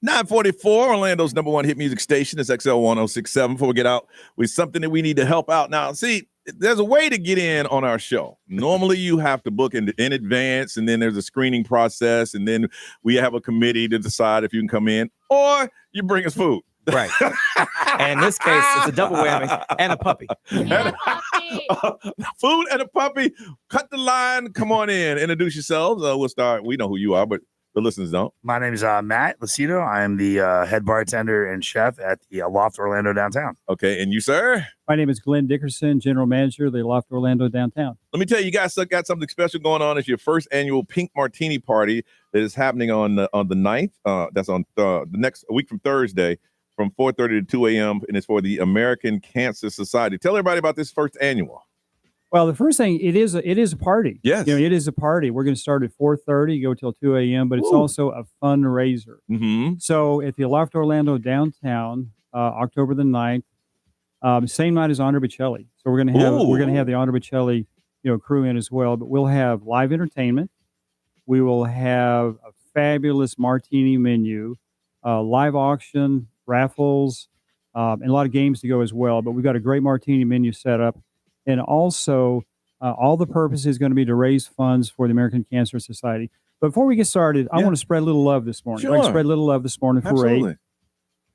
.944, Orlando's #1 hit music station. It's XL 1067. Before we get out with something that we need to help out. Now, see, there's a way to get in on our show. Normally, you have to book in advance, and then there's a screening process, and then we have a committee to decide if you can come in, or you bring us food. Right. And in this case, it's a double whammy and a puppy. Food and a puppy. Cut the line. Come on in. Introduce yourselves. We'll start. We know who you are, but the listeners don't. My name is Matt Lucido. I am the head bartender and chef at the Loft Orlando downtown. Okay. And you, sir? My name is Glenn Dickerson, general manager of the Loft Orlando downtown. Let me tell you, you guys got something special going on. It's your first annual Pink Martini Party that is happening on the 9th. That's on the next week from Thursday from 4:30 to 2 a.m. And it's for the American Cancer Society. Tell everybody about this first annual. Well, the first thing, it is a party. Yes. It is a party. We're going to start at 4:30, go till 2 a.m., but it's also a fundraiser. Mm-hmm. So at the Loft Orlando downtown, October the 9th, same night as Andre Bocelli. So we're going to have the Andre Bocelli, crew in as well, but we'll have live entertainment. We will have a fabulous martini menu, live auction, raffles, and a lot of games to go as well. But we've got a great martini menu set up. And also, all the purpose is going to be to raise funds for the American Cancer Society. But before we get started, I want to spread a little love this morning. Sure. I'd like to spread a little love this morning for Ray.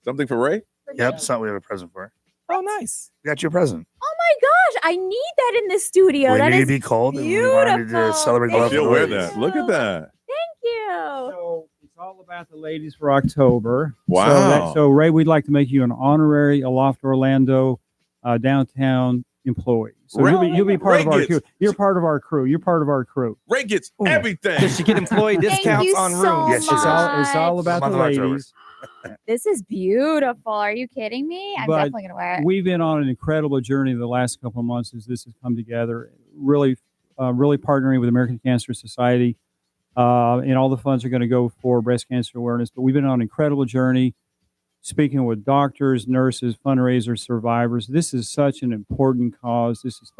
Something for Ray? Yep, something we have a present for. Oh, nice. We got you a present. Oh my gosh, I need that in the studio. We that need is to be cold. beautiful. And we wanted to celebrate the love. She'll wear that. Look at that. Thank you. So it's all about the ladies for October. Wow. So Ray, we'd like to make you an honorary Loft Orlando downtown employee. So you'll be part of our crew. You're part of our crew. You're part of our crew. Ray gets everything. Does she get employee discounts on rooms? Yes, it's all about the ladies. This is beautiful. Are you kidding me? I'm definitely going to wear it. We've been on an incredible journey the last couple of months as this has come together. Really partnering with American Cancer Society, and all the funds are going to go for breast cancer awareness. But we've been on an incredible journey, speaking with doctors, nurses, fundraisers, survivors. This is such an important cause. This is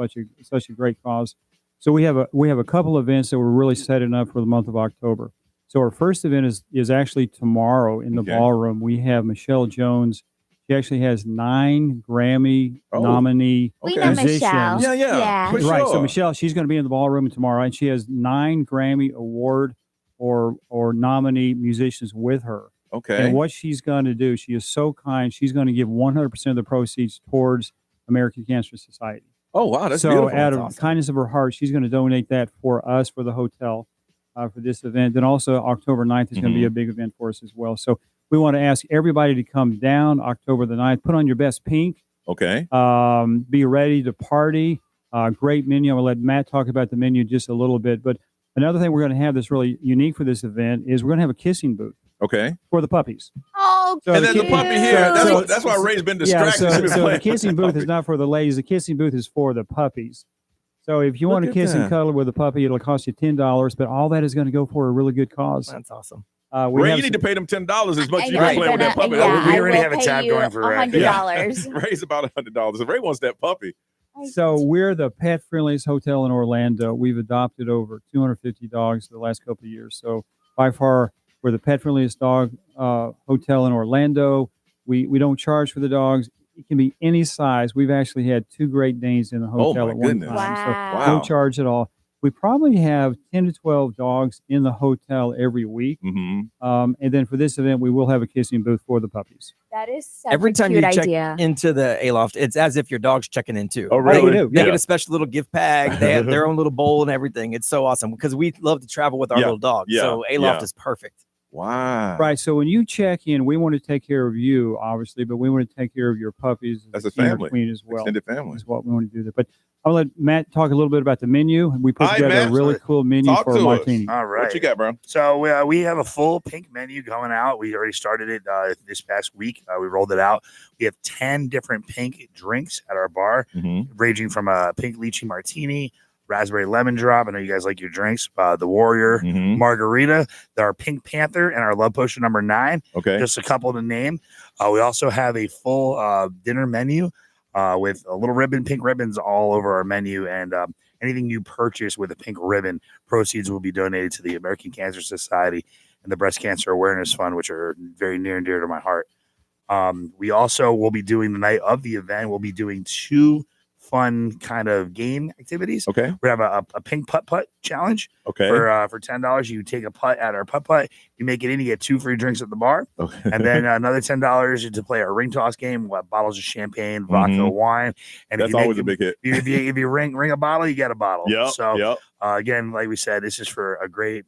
such a great cause. So we have a couple of events that we're really setting up for the month of October. So our first event is actually tomorrow in the ballroom. We have Michelle Jones. She actually has 9 Grammy nominee musicians. Yeah. Right. Sure. So Michelle, she's going to be in the ballroom tomorrow, and she has 9 Grammy award or nominee musicians with her. Okay. And what she's going to do, she is so kind. She's going to give 100% of the proceeds towards American Cancer Society. Oh wow, that's so beautiful. So out of awesome. kindness of her heart, she's going to donate that for us for the hotel. For this event. Then also October 9th is going to be a big event for us as well. So we want to ask everybody to come down October the 9th. Put on your best pink. Okay. Be ready to party. Great menu. I'm going to let Matt talk about the menu just a little bit. But another thing we're going to have that's really unique for this event is we're going to have a kissing booth. Okay. For the puppies. Oh, so and then the puppy here. That's why Ray's been distracted. Yeah, so the kissing booth is not for the ladies. The kissing booth is for the puppies. So if you want to kiss and cuddle with a puppy, it'll cost you $10, but all that is going to go for a really good cause. That's awesome. Ray, you need to pay them $10 as much as you can play with that puppy. Yeah, we already have a tab going for Ray. $100. Ray's about $100. If Ray wants that puppy. So we're the pet friendliest hotel in Orlando. We've adopted over 250 dogs the last couple of years. So by far, we're the pet friendliest dog hotel in Orlando. We don't charge for the dogs. It can be any size. We've actually had 2 Great Danes in the hotel at one time. Wow. So no charge at all. We probably have 10 to 12 dogs in the hotel every week. Mm-hmm. And then for this event, we will have a kissing booth for the puppies. That is such Every a time cute you check idea. into the Aloft, it's as if your dog's checking in too. Oh, really? They get a special little gift bag. They have their own little bowl and everything. It's so awesome because we love to travel with our little dogs. So Aloft is perfect. Wow. Right. So when you check in, we want to take care of you, obviously, but we want to take care of your puppies. That's a family. Queen as well. Extended family. Is what we want to do there. But I'll let Matt talk a little bit about the menu. We put together a really cool menu for a martini. All right. What you got, bro? So we have a full pink menu going out. We already started it this past week. We rolled it out. We have 10 different pink drinks at our bar, ranging from a pink lychee martini, raspberry lemon drop. I know you guys like your drinks. The Warrior Margarita, our Pink Panther, and our Love Potion number 9. Okay. Just a couple to name. We also have a full dinner menu with a little ribbon, pink ribbons all over our menu. And anything you purchase with a pink ribbon, proceeds will be donated to the American Cancer Society and the Breast Cancer Awareness Fund, which are very near and dear to my heart. We also will be doing the night of the event. We'll be doing 2 fun kind of game activities. Okay. We have a pink putt challenge. Okay. For $10, you take a putt at our putt. You make it in, you get 2 free drinks at the bar. Okay. And then another $10 to play our ring toss game. We'll have bottles of champagne, vodka, wine. And that's always a big hit. If you ring a bottle, you get a bottle. Yep. So again, like we said, this is for a great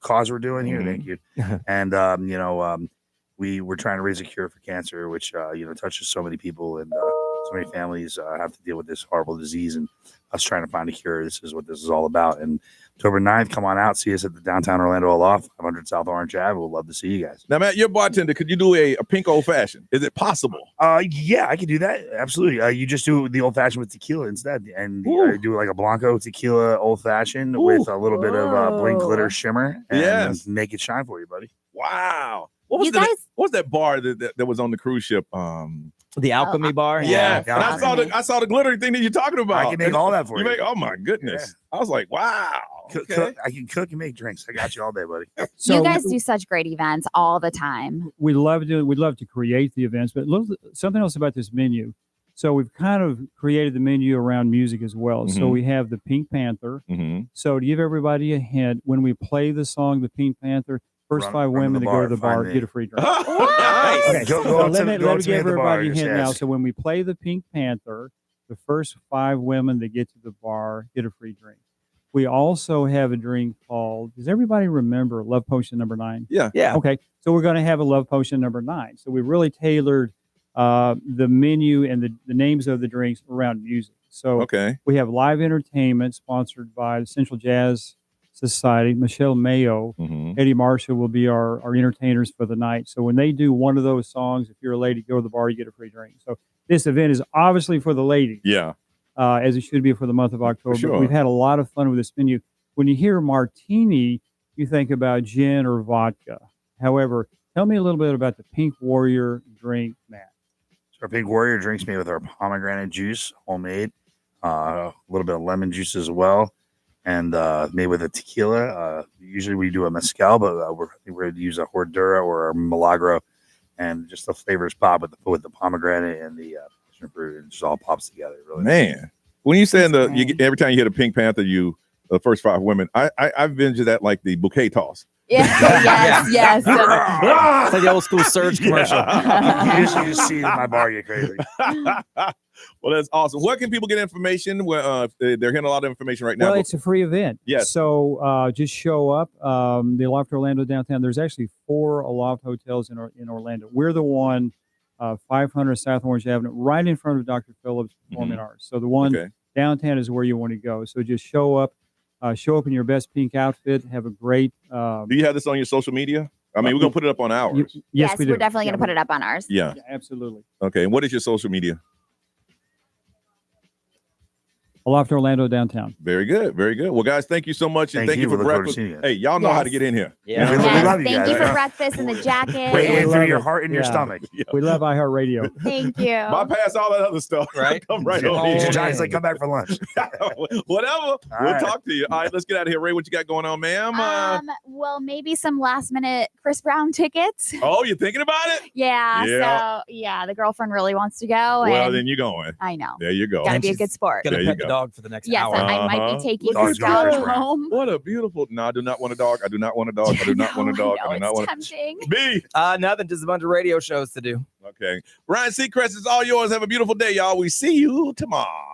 cause we're doing here. Thank you. And we're trying to raise a cure for cancer, which touches so many people, and so many families have to deal with this horrible disease, and us trying to find a cure. This is what this is all about. And October 9th, come on out, see us at the downtown Orlando Aloft, 500 South Orange Ave. We'll love to see you guys. Now, Matt, you're a bartender. Could you do a pink old fashioned? Is it possible? Yeah, I could do that. Absolutely. You just do the old fashioned with tequila instead, and do like a Blanco tequila old fashioned with a little bit of bling glitter shimmer, and make it shine for you, buddy. Wow. What was that bar that was on the cruise ship? The Alchemy bar. Yeah. And I saw the glitter thing that you're talking about. I can make all that for you. Oh my goodness. Yeah. I was like, wow. Okay. I can cook and make drinks. I got you all day, buddy. So you guys do such great events all the time. We'd love to create the events, but something else about this menu. So we've kind of created the menu around music as well. So we have the Pink Panther. So to give everybody a hint, when we play the song, the Pink Panther, first 5 women to go to the bar get a free drink. Nice. Okay, let me give everybody a hint now. So when we play the Pink Panther, the first 5 women that get to the bar get a free drink. We also have a drink called, does everybody remember Love Potion number 9? Yeah. Okay, so we're going to have a Love Potion number 9. So we really tailored the menu and the names of the drinks around music. So we have live entertainment sponsored by the Central Jazz Society. Michelle Mayo, Eddie Marshall will be our entertainers for the night. So when they do one of those songs, if you're a lady, go to the bar, you get a free drink. So this event is obviously for the ladies. Yeah. As it should be for the month of October. Sure. We've had a lot of fun with this menu. When you hear martini, you think about gin or vodka. However, tell me a little bit about the Pink Warrior drink, Matt. So our Pink Warrior drink's made with our pomegranate juice, homemade, a little bit of lemon juice as well, and made with a tequila. Usually we do a mezcal, but we're going to use a Hordura or a Milagro, and just the flavors pop with the pomegranate and the passion fruit, and it just all pops together. Really, man. When you say every time you hit a Pink Panther, the first 5 women, I've been to that like the bouquet toss. Yes. It's like the old school Surge commercial. You just see my bar get crazy. Well, that's awesome. Where can people get information? They're getting a lot of information right now. Well, it's a free event. Yes. So just show up. The Aloft Orlando downtown. There's actually 4 Aloft hotels in Orlando. We're the one, 500 South Orange Avenue, right in front of Dr. Phillips Performing Arts. So the one downtown is where you want to go. So just show up. Show up in your best pink outfit. Have a great. Do you have this on your social media? I mean, we're going to put it up on ours. Yes, we do. We're definitely going to put it up on ours. Yeah, absolutely. Okay. And what is your social media? Aloft Orlando downtown. Very good. Very good. Well, guys, thank you so much. And thank you for breakfast. Hey, y'all know how to get in here. Yeah. We love you Thank guys. you for breakfast and the jacket. Wait through your heart and your stomach. We love iHeartRadio. Thank you. Bypass all that other stuff. Right? Come right over here. Johnny's like, come back for lunch. Whatever. We'll talk to you. All right, let's get out of here. Ray, what you got going on, ma'am? Well, maybe some last minute Chris Brown tickets. Oh, you're thinking about it? Yeah. So, the girlfriend really wants to go. Well, then you're going. I know. There you go. Gotta be a good sport. Gonna pet the dog for the next hour. I might be taking Chris Brown home. What a beautiful. No, I do not want a dog. I do not want a dog. I do not want a dog. I do not want tempting. Me. Nothing. Just a bunch of radio shows to do. Okay. Ryan Seacrest is all yours. Have a beautiful day, y'all. We see you tomorrow.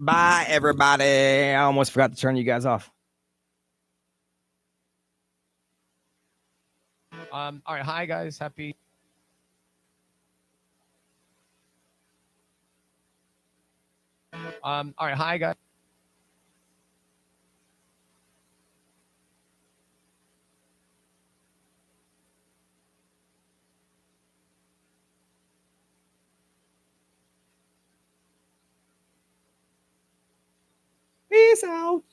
Bye, everybody. I almost forgot to turn you guys off. All right. Hi, guys. Happy. All right. Hi, guys. Peace out.